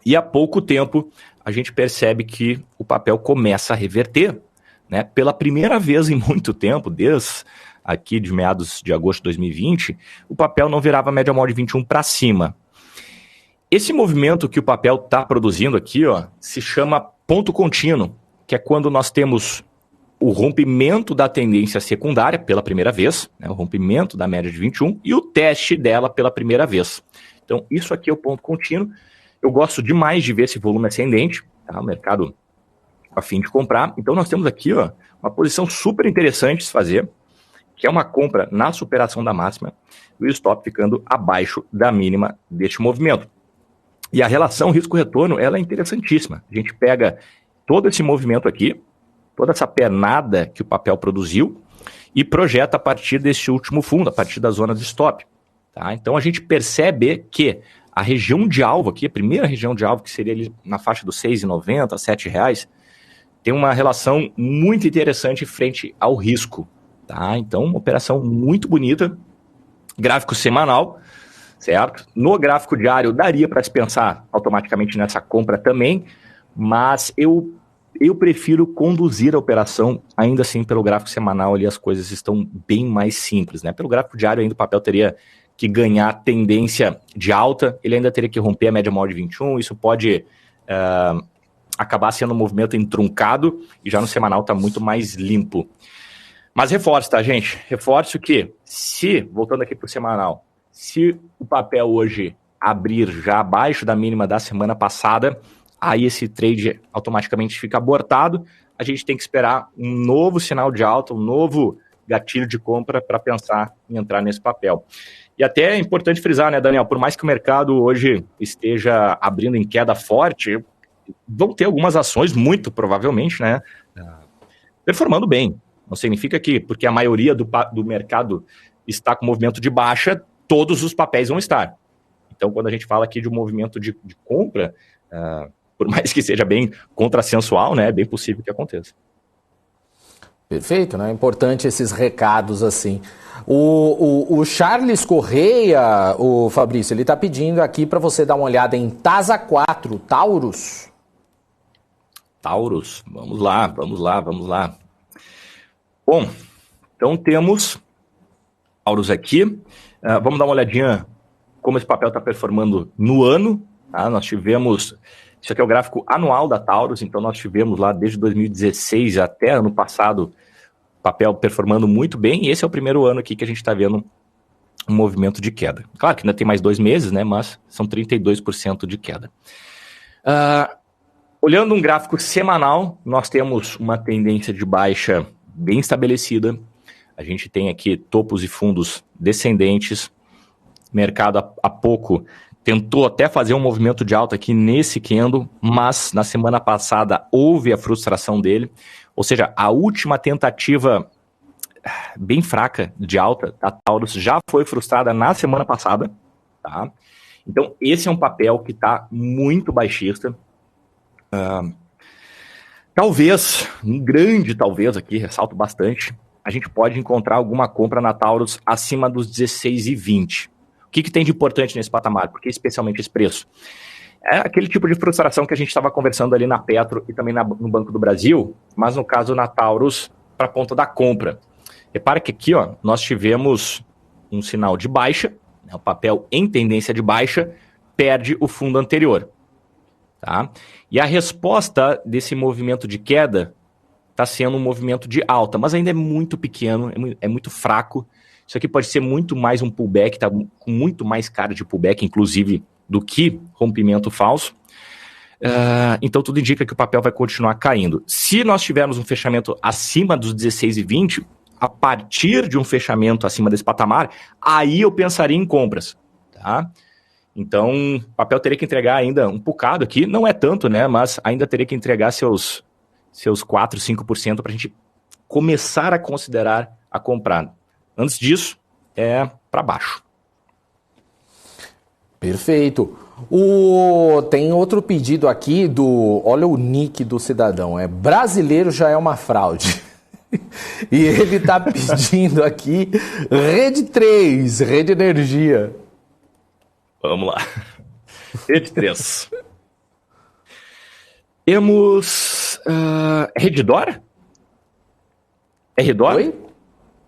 e há pouco tempo a gente percebe que o papel começa a reverter, né? Pela primeira vez em muito tempo, desde aqui de meados de agosto de 2020, o papel não virava média móvel de 21 para cima. Esse movimento que o papel está produzindo aqui, ó, se chama ponto contínuo, que é quando nós temos o rompimento da tendência secundária pela primeira vez, né, o rompimento da média de 21 e o teste dela pela primeira vez. Então, isso aqui é o ponto contínuo. Eu gosto demais de ver esse volume ascendente, tá? O mercado a fim de comprar. Então, nós temos aqui, ó, uma posição super interessante de se fazer, que é uma compra na superação da máxima e o stop ficando abaixo da mínima deste movimento. E a relação risco-retorno, ela é interessantíssima. A gente pega todo esse movimento aqui, toda essa pernada que o papel produziu e projeta a partir desse último fundo, a partir da zona de stop. Tá? Então a gente percebe que a região de alvo aqui, a primeira região de alvo, que seria ali na faixa dos R$ 6,90, R$ 7,00, tem uma relação muito interessante frente ao risco. Tá? Então, uma operação muito bonita, gráfico semanal, certo? No gráfico diário daria para se pensar automaticamente nessa compra também, mas eu prefiro conduzir a operação ainda assim pelo gráfico semanal, ali as coisas estão bem mais simples, né? Pelo gráfico diário ainda o papel teria que ganhar tendência de alta, ele ainda teria que romper a média móvel de 21, isso pode acabar sendo um movimento entroncado e já no semanal está muito mais limpo. Mas reforço, tá, gente? Reforço que voltando aqui para o semanal, se o papel hoje abrir já abaixo da mínima da semana passada, aí esse trade automaticamente fica abortado, a gente tem que esperar um novo sinal de alta, um novo gatilho de compra para pensar em entrar nesse papel. E até é importante frisar, né, Daniel, por mais que o mercado hoje esteja abrindo em queda forte, vão ter algumas ações, muito provavelmente, né, performando bem. Não significa que, porque a maioria do mercado está com movimento de baixa, todos os papéis vão estar. Então, quando a gente fala aqui de um movimento de compra, por mais que seja bem contrassensual, né, é bem possível que aconteça. Perfeito, né? É importante esses recados assim. O Charles Correia, o Fabrício, ele está pedindo aqui para você dar uma olhada em TASA 4, Taurus. Taurus, vamos lá. Bom, então temos Taurus aqui. Vamos dar uma olhadinha como esse papel está performando no ano. Tá? Nós tivemos, isso aqui é o gráfico anual da Taurus, então nós tivemos lá desde 2016 até ano passado o papel performando muito bem, e esse é o primeiro ano aqui que a gente está vendo um movimento de queda. Claro que ainda tem mais 2 meses, né, mas são 32% de queda. Olhando um gráfico semanal, nós temos uma tendência de baixa bem estabelecida. A gente tem aqui topos e fundos descendentes. O mercado há pouco tentou até fazer um movimento de alta aqui nesse candle, mas na semana passada houve a frustração dele. Ou seja, a última tentativa bem fraca de alta da Taurus já foi frustrada na semana passada. Tá? Então, esse é um papel que está muito baixista. Talvez, um grande talvez aqui, ressalto bastante, a gente pode encontrar alguma compra na Taurus acima dos 16,20. O que tem de importante nesse patamar? Por que especialmente esse preço? É aquele tipo de frustração que a gente estava conversando ali na Petro e também no Banco do Brasil, mas no caso na Taurus, para a ponta da compra. Repara que aqui ó, nós tivemos um sinal de baixa, né, o papel em tendência de baixa perde o fundo anterior. Tá? E a resposta desse movimento de queda está sendo um movimento de alta, mas ainda é muito pequeno, é muito fraco. Isso aqui pode ser muito mais um pullback, está com muito mais cara de pullback, inclusive, do que rompimento falso. Então tudo indica que o papel vai continuar caindo. Se nós tivermos um fechamento acima dos 16,20, a partir de um fechamento acima desse patamar, aí eu pensaria em compras. Tá? Então, o papel teria que entregar ainda um bocado aqui, não é tanto, né? Mas ainda teria que entregar seus 4, 5% para a gente começar a considerar a comprar. Antes disso, é para baixo. Perfeito. Tem outro pedido aqui olha o nick do cidadão, brasileiro já é uma fraude. E ele tá pedindo aqui Rede 3, Rede Energia. Vamos lá. Rede 3. Temos Redditor? É Redditor? Oi?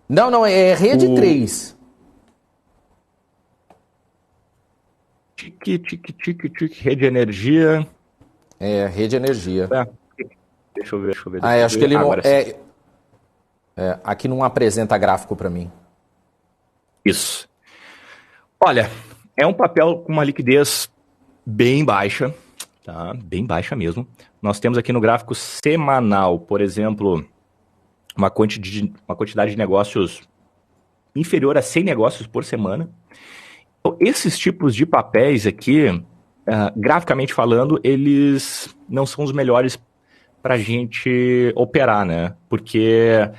Não, é Rede 3. Rede Energia. É, Rede Energia. Deixa eu ver. Acho que ele não... aqui não apresenta gráfico para mim. Isso. Olha, é um papel com uma liquidez bem baixa, tá? Bem baixa mesmo. Nós temos aqui no gráfico semanal, por exemplo, uma quantidade de negócios inferior a 100 negócios por semana. Então, esses tipos de papéis aqui, graficamente falando, eles não são os melhores para a gente operar, né? Porque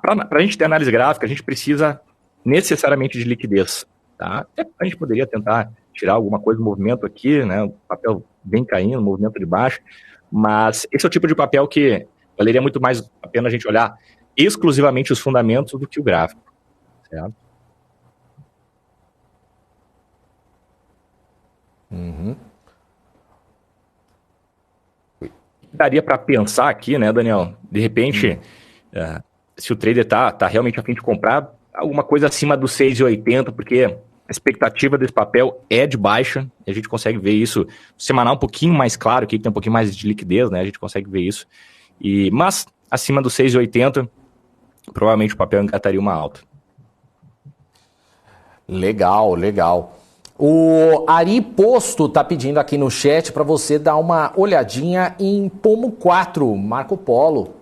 para a gente ter análise gráfica, a gente precisa necessariamente de liquidez, tá? Até a gente poderia tentar tirar alguma coisa do movimento aqui, né? O papel vem caindo, movimento de baixo, mas esse é o tipo de papel que valeria muito mais a pena a gente olhar exclusivamente os fundamentos do que o gráfico, certo? Uhum. Daria para pensar aqui, né, Daniel? De repente, se o trader tá realmente a fim de comprar alguma coisa acima dos 6,80, porque a expectativa desse papel é de baixa, e a gente consegue ver isso semanal um pouquinho mais claro, que tem um pouquinho mais de liquidez, né? A gente consegue ver isso. Mas acima dos 6,80, provavelmente o papel engataria uma alta. Legal. O Ari Posto tá pedindo aqui no chat para você dar uma olhadinha em Pomo 4, Marco Polo.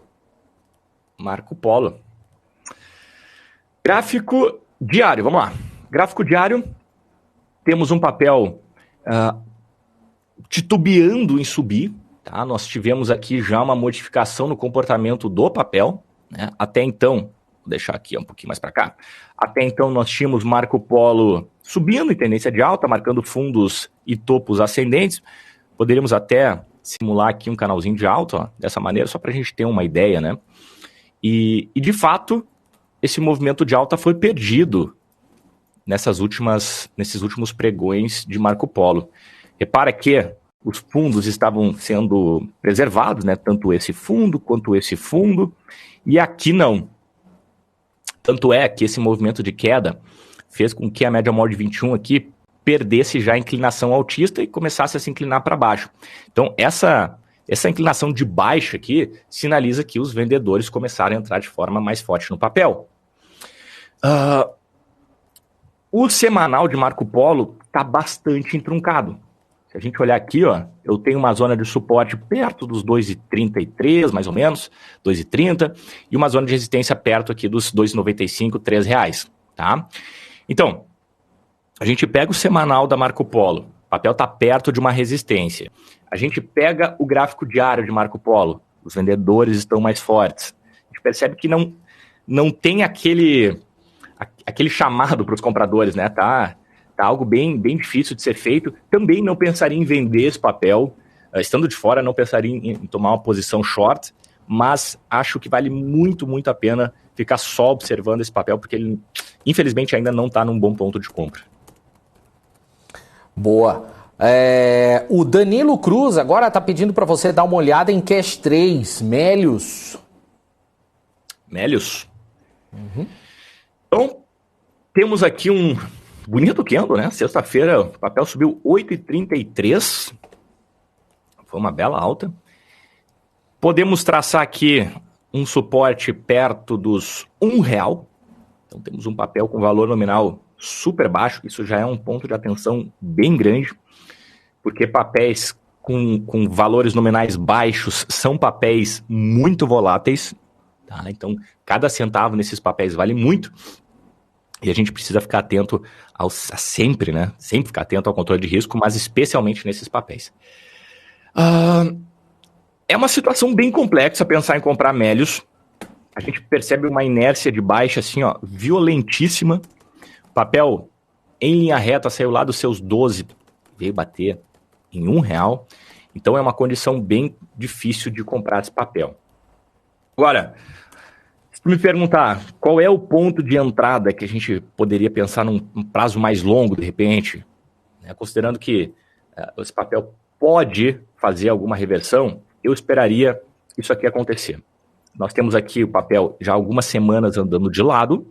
Gráfico diário, vamos lá. Gráfico diário, temos um papel titubeando em subir, tá? Nós tivemos aqui já uma modificação no comportamento do papel, né? Até então, vou deixar aqui um pouquinho mais para cá. Até então nós tínhamos Marco Polo subindo em tendência de alta, marcando fundos e topos ascendentes. Poderíamos até simular aqui um canalzinho de alta, ó, dessa maneira, só para a gente ter uma ideia, né? E de fato, esse movimento de alta foi perdido nesses últimos pregões de Marco Polo. Repara que os fundos estavam sendo preservados, né? Tanto esse fundo quanto esse fundo, e aqui não. Tanto é que esse movimento de queda fez com que a média móvel de 21 aqui perdesse já a inclinação altista e começasse a se inclinar para baixo. Então, essa inclinação de baixa aqui sinaliza que os vendedores começaram a entrar de forma mais forte no papel. O semanal de Marco Polo está bastante entroncado. Se a gente olhar aqui, ó, eu tenho uma zona de suporte perto dos 2,33, mais ou menos, 2,30, e uma zona de resistência perto aqui dos 2,95, R$3, tá? Então, a gente pega o semanal da Marco Polo, o papel está perto de uma resistência. A gente pega o gráfico diário de Marco Polo, os vendedores estão mais fortes. A gente percebe que não tem aquele chamado para os compradores, né? Tá algo bem difícil de ser feito. Também não pensaria em vender esse papel. Estando de fora, não pensaria em tomar uma posição short, mas acho que vale muito, muito a pena ficar só observando esse papel, porque ele, infelizmente, ainda não está num bom ponto de compra. Boa. O Danilo Cruz agora está pedindo para você dar uma olhada em Cash 3, Melius. Uhum. Então, temos aqui um bonito candle, né? Sexta-feira o papel subiu 8,33. Foi uma bela alta. Podemos traçar aqui um suporte perto dos R$1. Então temos um papel com valor nominal super baixo. Isso já é um ponto de atenção bem grande, porque papéis com valores nominais baixos são papéis muito voláteis. Tá? Então cada centavo nesses papéis vale muito. E a gente precisa ficar atento sempre, né? Sempre ficar atento ao controle de risco, mas especialmente nesses papéis. É uma situação bem complexa pensar em comprar Melius. A gente percebe uma inércia de baixa, assim, ó, violentíssima. O papel em linha reta saiu lá dos seus 12 veio bater em R$1. Então é uma condição bem difícil de comprar esse papel. Agora, se tu me perguntar qual é o ponto de entrada que a gente poderia pensar num prazo mais longo, de repente, né, considerando que esse papel pode fazer alguma reversão, eu esperaria isso aqui acontecer. Nós temos aqui o papel já há algumas semanas andando de lado,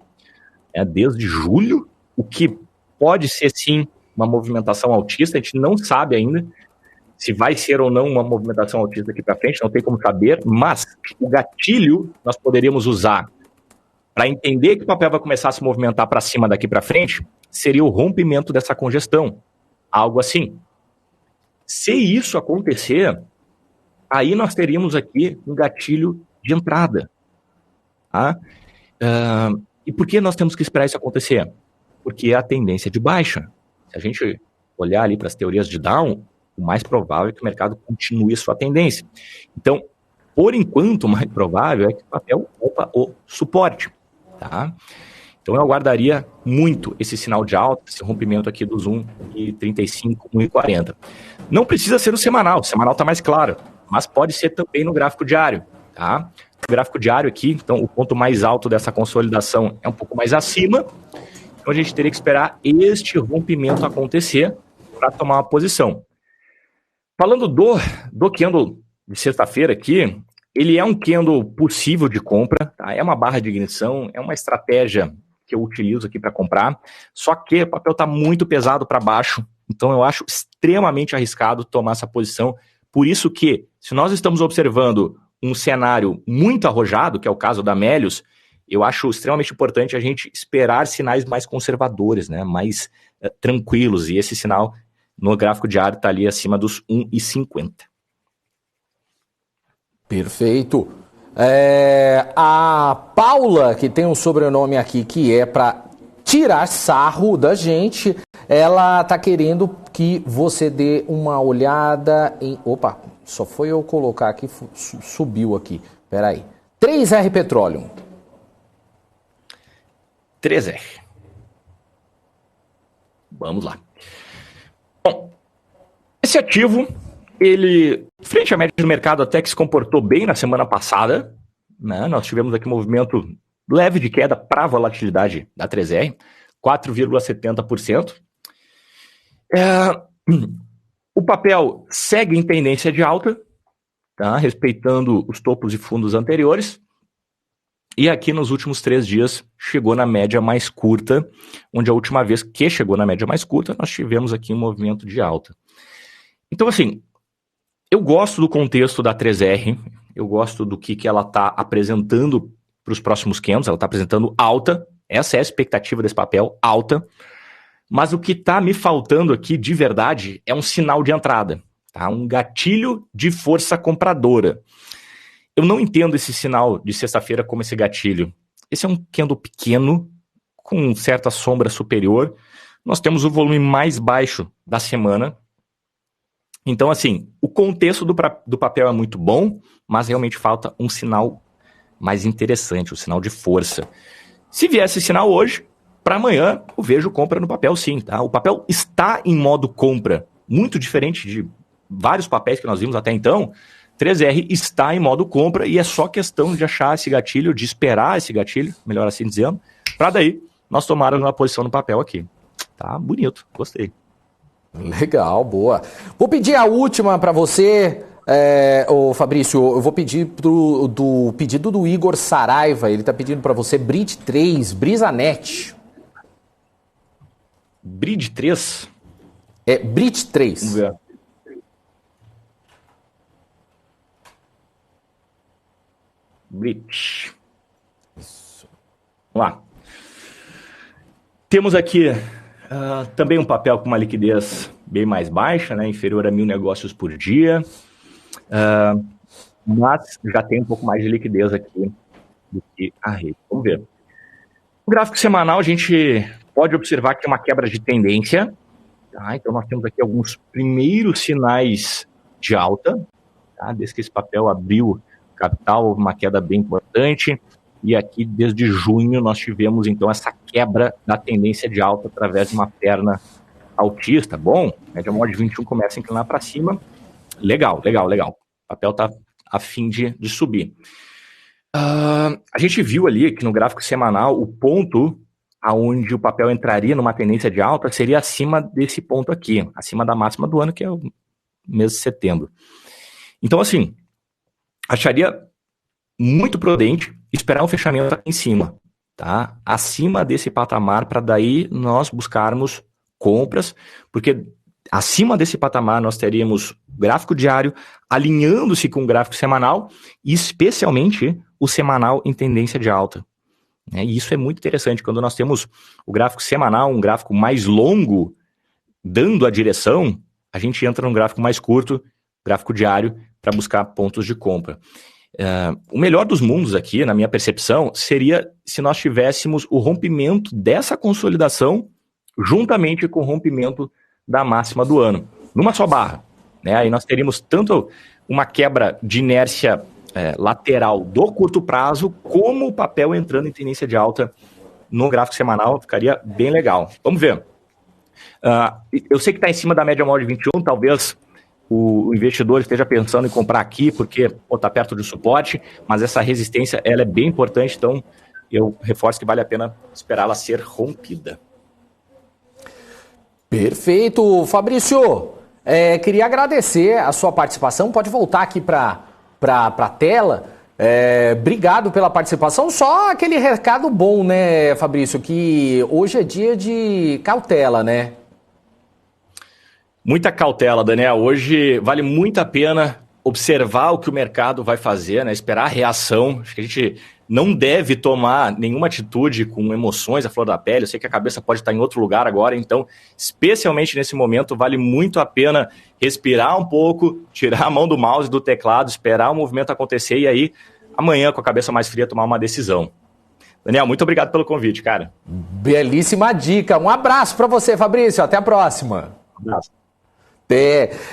desde julho, o que pode ser sim uma movimentação altista, a gente não sabe ainda se vai ser ou não uma movimentação altista aqui para frente, não tem como saber, mas o gatilho nós poderíamos usar para entender que o papel vai começar a se movimentar para cima daqui para frente, seria o rompimento dessa congestão, algo assim. Se isso acontecer, aí nós teríamos aqui um gatilho de entrada. Tá? E por que nós temos que esperar isso acontecer? Porque é a tendência de baixa. Se a gente olhar ali para as teorias de Down, o mais provável é que o mercado continue sua tendência. Então, por enquanto, o mais provável é que o papel rompa o suporte. Tá? Então, eu aguardaria muito esse sinal de alta, esse rompimento aqui dos 1,35, 1,40. Não precisa ser no semanal, o semanal está mais claro, mas pode ser também no gráfico diário. Tá? O gráfico diário aqui, então, o ponto mais alto dessa consolidação é um pouco mais acima, então a gente teria que esperar este rompimento acontecer para tomar uma posição. Falando do candle de sexta-feira aqui, ele é um candle possível de compra, tá? É uma barra de ignição, é uma estratégia que eu utilizo aqui para comprar, só que o papel está muito pesado para baixo, então eu acho extremamente arriscado tomar essa posição, por isso que, se nós estamos observando um cenário muito arrojado, que é o caso da Melius, eu acho extremamente importante a gente esperar sinais mais conservadores, né? Mais tranquilos, e esse sinal no gráfico diário está ali acima dos 1,50. Perfeito. A Paula, que tem um sobrenome aqui que é para tirar sarro da gente, ela está querendo que você dê uma olhada em... Opa, só foi eu colocar aqui, subiu aqui. Peraí. 3R Petroleum. 3R. Vamos lá. Bom, esse ativo, ele, frente à média do mercado, até que se comportou bem na semana passada, né? Nós tivemos aqui um movimento leve de queda para a volatilidade da 3R, 4,70%. O papel segue em tendência de alta, tá? Respeitando os topos e fundos anteriores. E aqui nos últimos 3 dias chegou na média mais curta, onde a última vez que chegou na média mais curta, nós tivemos aqui um movimento de alta. Então, assim, eu gosto do contexto da 3R, eu gosto do que ela está apresentando para os próximos candles, ela está apresentando alta, essa é a expectativa desse papel, alta, mas o que está me faltando aqui, de verdade, é um sinal de entrada, tá? Um gatilho de força compradora. Eu não entendo esse sinal de sexta-feira como esse gatilho. Esse é um candle pequeno, com certa sombra superior. Nós temos o volume mais baixo da semana. Então, assim, o contexto do papel é muito bom, mas realmente falta um sinal mais interessante, um sinal de força. Se vier esse sinal hoje, para amanhã eu vejo compra no papel sim, tá? O papel está em modo compra, muito diferente de vários papéis que nós vimos até então. 3R está em modo compra e é só questão de achar esse gatilho, de esperar esse gatilho, melhor assim dizendo, para daí nós tomarmos uma posição no papel aqui. Tá bonito, gostei. Legal, boa. Vou pedir a última para você, Fabrício, eu vou pedir do pedido do Igor Saraiva, ele está pedindo para você Bridge 3, Brisanet. Bridge 3? É, Bridge 3. Vamos ver. Bridge. Vamos lá. Temos aqui também um papel com uma liquidez bem mais baixa, né, inferior a 1.000 negócios por dia, mas já tem um pouco mais de liquidez aqui do que a rede. Vamos ver. No gráfico semanal, a gente pode observar que é uma quebra de tendência. Tá? Então, nós temos aqui alguns primeiros sinais de alta. Tá? Desde que esse papel abriu capital, houve uma queda bem importante. E aqui, desde junho, nós tivemos, então, essa quebra da tendência de alta através de uma perna altista, bom, média móvel de 21 começa a inclinar para cima, legal. O papel está a fim de subir. A gente viu ali que no gráfico semanal o ponto aonde o papel entraria numa tendência de alta seria acima desse ponto aqui, acima da máxima do ano, que é o mês de setembro. Então, assim, acharia muito prudente esperar um fechamento aqui em cima, tá? Acima desse patamar, para daí nós buscarmos compras, porque acima desse patamar nós teríamos gráfico diário alinhando-se com o gráfico semanal e especialmente o semanal em tendência de alta. E isso é muito interessante, quando nós temos o gráfico semanal, um gráfico mais longo, dando a direção, a gente entra num gráfico mais curto, gráfico diário, para buscar pontos de compra. O melhor dos mundos aqui, na minha percepção, seria se nós tivéssemos o rompimento dessa consolidação juntamente com o rompimento da máxima do ano, numa só barra. Aí nós teríamos tanto uma quebra de inércia lateral do curto prazo, como o papel entrando em tendência de alta no gráfico semanal, ficaria bem legal. Vamos ver. Eu sei que está em cima da média móvel de 21, talvez o investidor esteja pensando em comprar aqui, porque está perto do suporte, mas essa resistência ela é bem importante, então eu reforço que vale a pena esperá-la ser rompida. Perfeito, Fabrício. Queria agradecer a sua participação, pode voltar aqui para a tela. Obrigado pela participação. Só aquele recado bom, né, Fabrício, que hoje é dia de cautela, né? Muita cautela, Daniel. Hoje vale muito a pena observar o que o mercado vai fazer, né? Esperar a reação. Acho que a gente não deve tomar nenhuma atitude com emoções à flor da pele. Eu sei que a cabeça pode estar em outro lugar agora, então, especialmente nesse momento, vale muito a pena respirar um pouco, tirar a mão do mouse, do teclado, esperar o movimento acontecer e aí, amanhã, com a cabeça mais fria, tomar uma decisão. Daniel, muito obrigado pelo convite, cara. Belíssima dica. Um abraço para você, Fabrício. Até a próxima. Um abraço.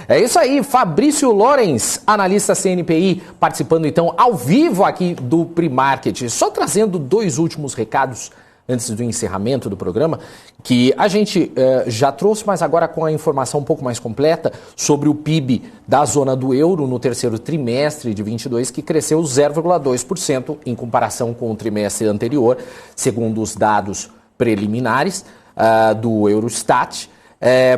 É isso aí, Fabrício Lorenz, analista CNPI, participando então ao vivo aqui do Pre-Market. Só trazendo dois últimos recados antes do encerramento do programa, que a gente já trouxe, mas agora com a informação um pouco mais completa sobre o PIB da zona do euro no terceiro trimestre de 22, que cresceu 0,2% em comparação com o trimestre anterior, segundo os dados preliminares do Eurostat.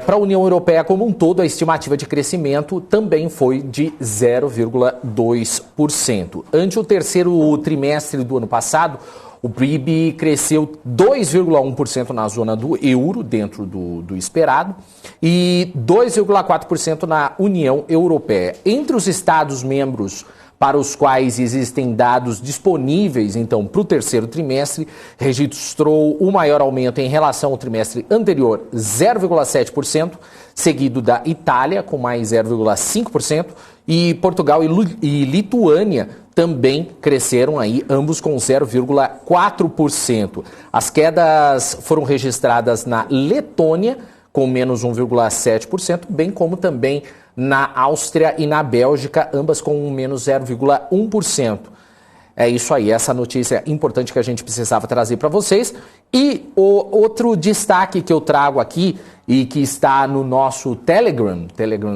Para a União Europeia como um todo, a estimativa de crescimento também foi de 0,2%. Ante o terceiro trimestre do ano passado, o PIB cresceu 2,1% na zona do euro, dentro do esperado, e 2,4% na União Europeia. Entre os Estados-membros para os quais existem dados disponíveis, então, para o terceiro trimestre, registrou o maior aumento em relação ao trimestre anterior, 0,7%, seguido da Itália, com mais 0,5%, e Portugal e Lituânia também cresceram aí, ambos com 0,4%. As quedas foram registradas na Letônia, com menos 1,7%, bem como também na Áustria e na Bélgica, ambas com menos 0,1%. É isso aí, essa notícia importante que a gente precisava trazer para vocês. E o outro destaque que eu trago aqui e que está no nosso Telegram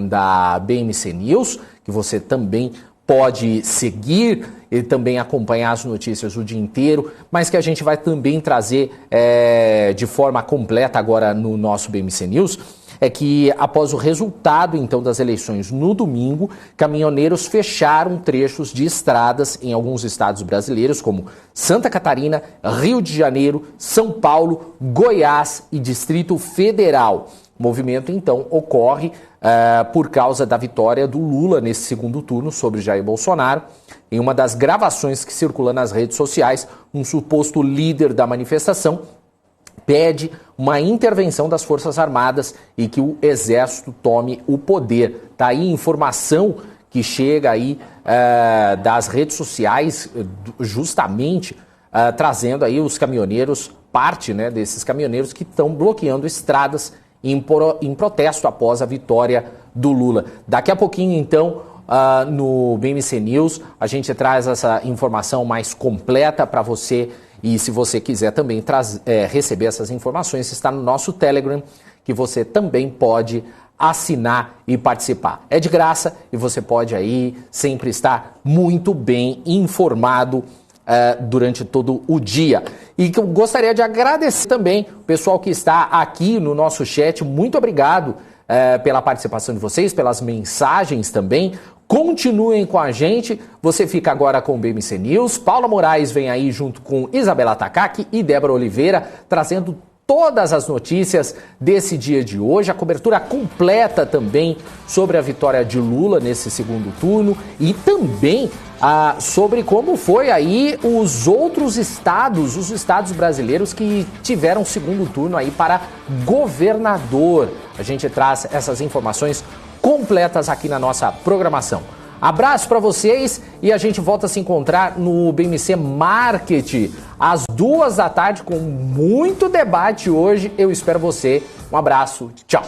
da BMC News, que você também pode seguir e também acompanhar as notícias o dia inteiro, mas que a gente vai também trazer de forma completa agora no nosso BMC News, é que após o resultado, então, das eleições no domingo, caminhoneiros fecharam trechos de estradas em alguns estados brasileiros, como Santa Catarina, Rio de Janeiro, São Paulo, Goiás e Distrito Federal. O movimento, então, ocorre por causa da vitória do Lula nesse segundo turno sobre Jair Bolsonaro. Em uma das gravações que circula nas redes sociais, um suposto líder da manifestação pede uma intervenção das Forças Armadas e que o Exército tome o poder. Tá aí informação que chega aí das redes sociais, justamente trazendo aí os caminhoneiros, parte, né, desses caminhoneiros que estão bloqueando estradas em protesto após a vitória do Lula. Daqui a pouquinho, então, no BMC News, a gente traz essa informação mais completa para você. E se você quiser também receber essas informações, está no nosso Telegram, que você também pode assinar e participar. É de graça e você pode aí sempre estar muito bem informado durante todo o dia. E que eu gostaria de agradecer também o pessoal que está aqui no nosso chat. Muito obrigado pela participação de vocês, pelas mensagens também. Continuem com a gente. Você fica agora com o BMC News. Paula Moraes vem aí junto com Isabela Takaki e Débora Oliveira, trazendo todas as notícias desse dia de hoje, a cobertura completa também sobre a vitória de Lula nesse segundo turno e também sobre como foi aí os outros estados, os estados brasileiros que tiveram segundo turno aí para governador. A gente traz essas informações completas aqui na nossa programação. Abraço para vocês e a gente volta a se encontrar no BMC Market às 2 da tarde com muito debate hoje. Eu espero você. Um abraço. Tchau.